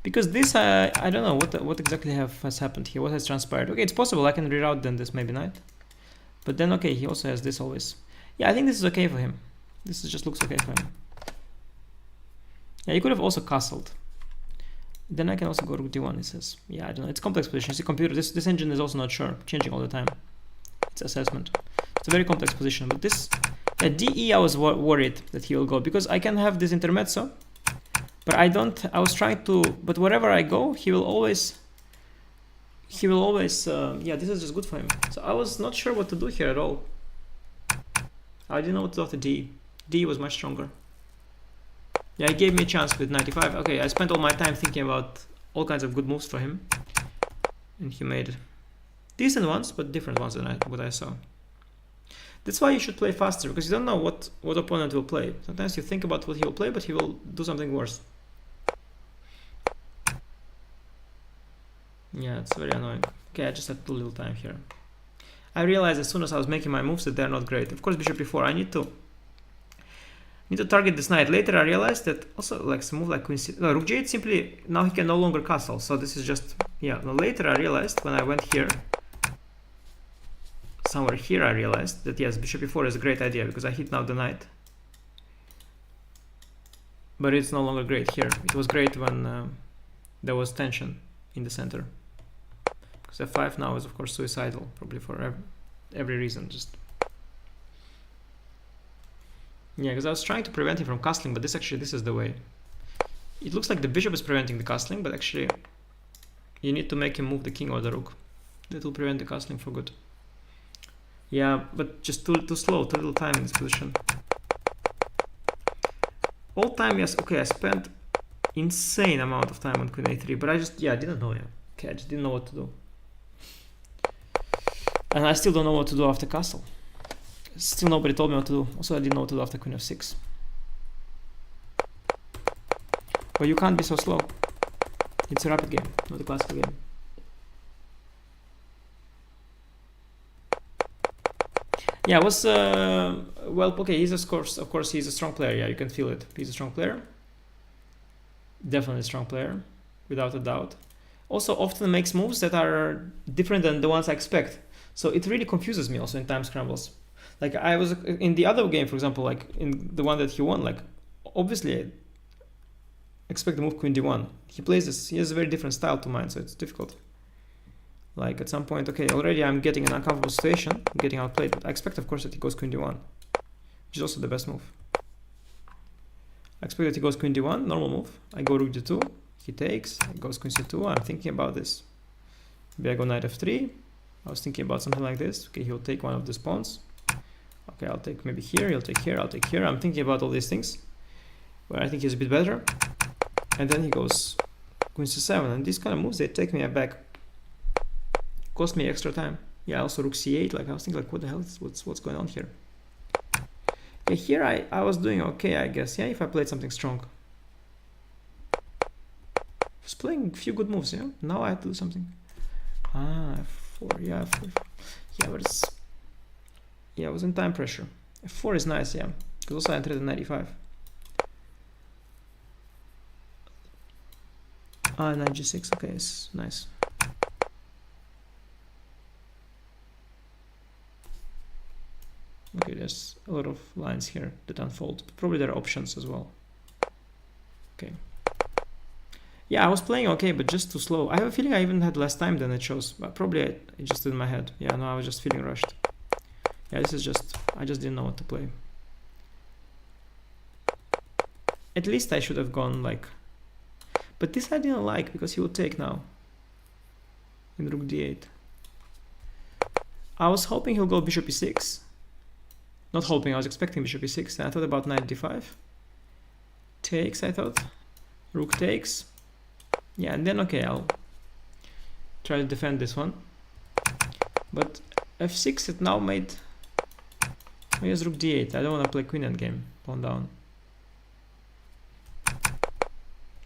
S1: Because this, I don't know what exactly has happened here, what has transpired. Okay, it's possible I can reroute then this maybe knight. But then, okay, he also has this always. Yeah, I think this is okay for him. This just looks okay for him. Yeah, he could have also castled. Then I can also go rook d1, it says. Yeah, I don't know. It's complex position. See, computer, this engine is also not sure. Changing all the time. It's assessment. It's a very complex position. But this, de, I was worried that he will go. Because I can have this intermezzo. But I was trying to... But wherever I go, he will always... yeah, this is just good for him. So I was not sure what to do here at all. I didn't know what to do after d. d was much stronger. Yeah, he gave me a chance with 95. Okay, I spent all my time thinking about all kinds of good moves for him. And he made decent ones, but different ones than what I saw. That's why you should play faster, because you don't know what opponent will play. Sometimes you think about what he will play, but he will do something worse. Yeah, it's very annoying. Okay, I just had too little time here. I realized as soon as I was making my moves that they're not great. Of course, bishop e4, I need to target this knight. Later I realized that also like some move like queen c, no, rook g8 simply, now he can no longer castle. So this is just, yeah. Now later I realized when I went here, somewhere here I realized that yes, bishop e4 is a great idea because I hit now the knight. But it's no longer great here. It was great when there was tension in the center. Because f5 now is of course suicidal, probably for every reason. Just yeah, because I was trying to prevent him from castling, but this is the way. It looks like the bishop is preventing the castling, but actually you need to make him move the king or the rook. That will prevent the castling for good. Yeah, but just too slow, too little time in this position. All time, yes, okay, I spent insane amount of time on queen a3, but I just, yeah, I didn't know, yeah. Okay, I just didn't know what to do. And I still don't know what to do after castle. Still nobody told me what to do. Also, I didn't know what to do after queen f6. But you can't be so slow. It's a rapid game, not a classical game. Yeah, it was, well, okay, he's of course he's a strong player. Yeah, you can feel it. He's a strong player. Definitely a strong player, without a doubt. Also often makes moves that are different than the ones I expect. So it really confuses me also in time scrambles. Like I was in the other game, for example, like in the one that he won, like obviously I expect the move queen d1. He plays this, he has a very different style to mine, so it's difficult. Like at some point, okay, already I'm getting an uncomfortable situation, I'm getting outplayed, but I expect of course that he goes queen d1, which is also the best move. I expect that he goes queen d1, normal move. I go rook d2, he takes, he goes queen c2, I'm thinking about this. Maybe I go knight f3, I was thinking about something like this. Okay, he'll take one of these pawns. Okay, I'll take maybe here, he'll take here, I'll take here. I'm thinking about all these things, where I think he's a bit better. And then he goes queen c7, and these kind of moves, they take me aback. Cost me extra time. Yeah, also rook c8, like I was thinking like, what the hell is, what's going on here? Okay, here I was doing okay, I guess, yeah, if I played something strong. I was playing a few good moves, yeah? Now I have to do something. Ah, f4, yeah, f4. Yeah, but it's... Yeah, I was in time pressure. f4 is nice, yeah. Because also I entered at 95. Ah, knight g6, okay, it's nice. Okay, there's a lot of lines here that unfold. But probably there are options as well. Okay. Yeah, I was playing okay, but just too slow. I have a feeling I even had less time than it shows. But probably it just in my head. Yeah, no, I was just feeling rushed. Yeah, this is just... I just didn't know what to play. At least I should have gone like... But this I didn't like, because he would take now. In rook d8. I was hoping he'll go bishop e6. Not hoping, I was expecting bishop e6. Then I thought about knight d5. Takes, I thought. Rook takes. Yeah, and then okay, I'll try to defend this one. But f6 it now made... Here's rook d8. I don't want to play queen endgame. Pawn down.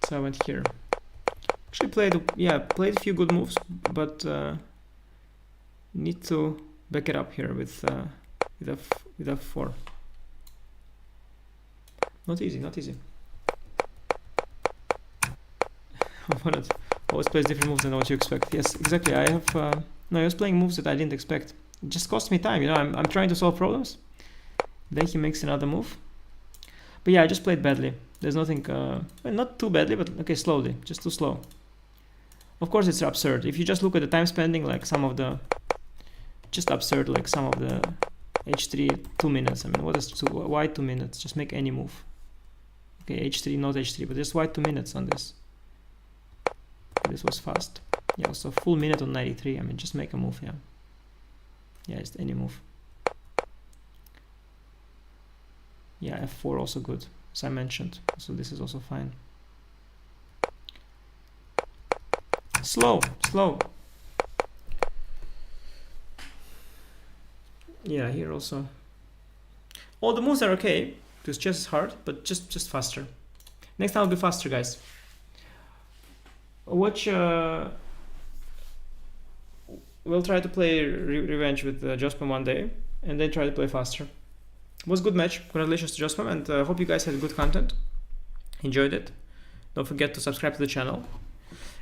S1: So I went here. Actually played a few good moves, but need to back it up here with f4. Not easy, not easy. Always plays different moves than what you expect. Yes, exactly. I have no, I was playing moves that I didn't expect. It just cost me time, you know. I'm trying to solve problems. Then he makes another move. But yeah, I just played badly. There's nothing, well, not too badly, but okay, slowly, just too slow. Of course, it's absurd. If you just look at the time spending, like some of the, just absurd, like some of the h3 2 minutes. I mean, what is why 2 minutes? Just make any move. Okay, h3, not h3, but just why 2 minutes on this? This was fast. Yeah, so full minute on 93. I mean, just make a move, yeah. Yeah, just any move. Yeah, f4 also good, as I mentioned. So this is also fine. Slow, slow. Yeah, here also. All the moves are okay, because chess is hard, but just faster. Next time I'll be faster, guys. Watch, we'll try to play revenge with Jospem one day, and then try to play faster. It was a good match. Congratulations to Jospem, and hope you guys had good content. Enjoyed it. Don't forget to subscribe to the channel.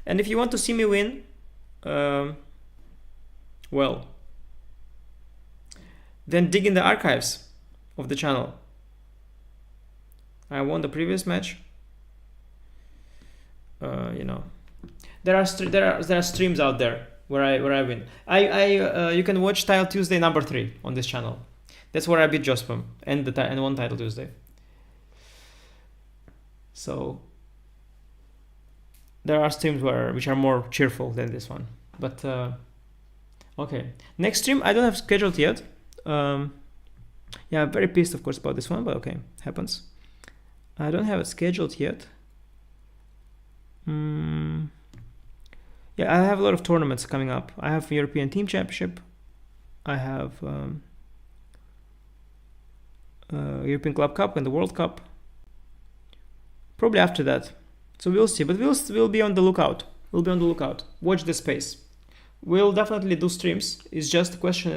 S1: And if you want to see me win, well, then dig in the archives of the channel. I won the previous match. You know, there are streams out there where I win. You can watch Title Tuesday #3 on this channel. That's where I beat Jospem and won Title Tuesday. So there are streams which are more cheerful than this one. But okay, next stream I don't have scheduled yet. Yeah, I'm very pissed, of course, about this one, but okay, happens. I don't have it scheduled yet. Yeah, I have a lot of tournaments coming up. I have European Team Championship. I have European Club Cup and the World Cup. Probably after that. So we'll see, but we'll be on the lookout. We'll be on the lookout. Watch the space. We'll definitely do streams. It's just the question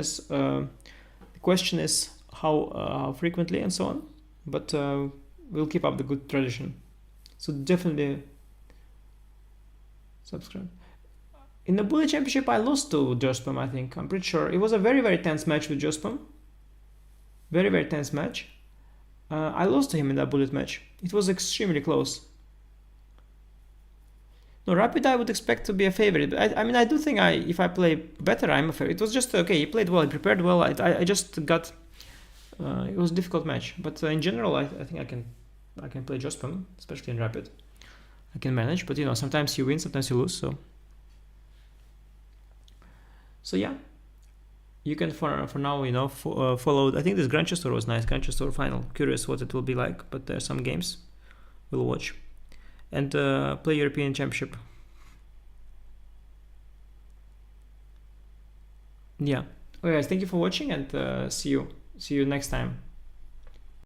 S1: is how frequently and so on. But we'll keep up the good tradition. So definitely Subscribe. In the Bullet Championship, I lost to Jospem, I think. I'm pretty sure. It was a very, very tense match with Jospem. Very, very tense match. I lost to him in that Bullet match. It was extremely close. No, Rapid I would expect to be a favorite. I mean, I do think if I play better, I'm a favorite. It was just, okay, he played well, he prepared well. I just got... it was a difficult match. But in general, I think I can play Jospem, especially in Rapid. I can manage, but you know, sometimes you win, sometimes you lose, so... So yeah, you can for now, you know, follow. I think this Grand Chess Tour was nice. Grand Chess Tour final. Curious what it will be like, but there are some games we'll watch and play European Championship. Yeah. Okay, guys, thank you for watching and see you next time.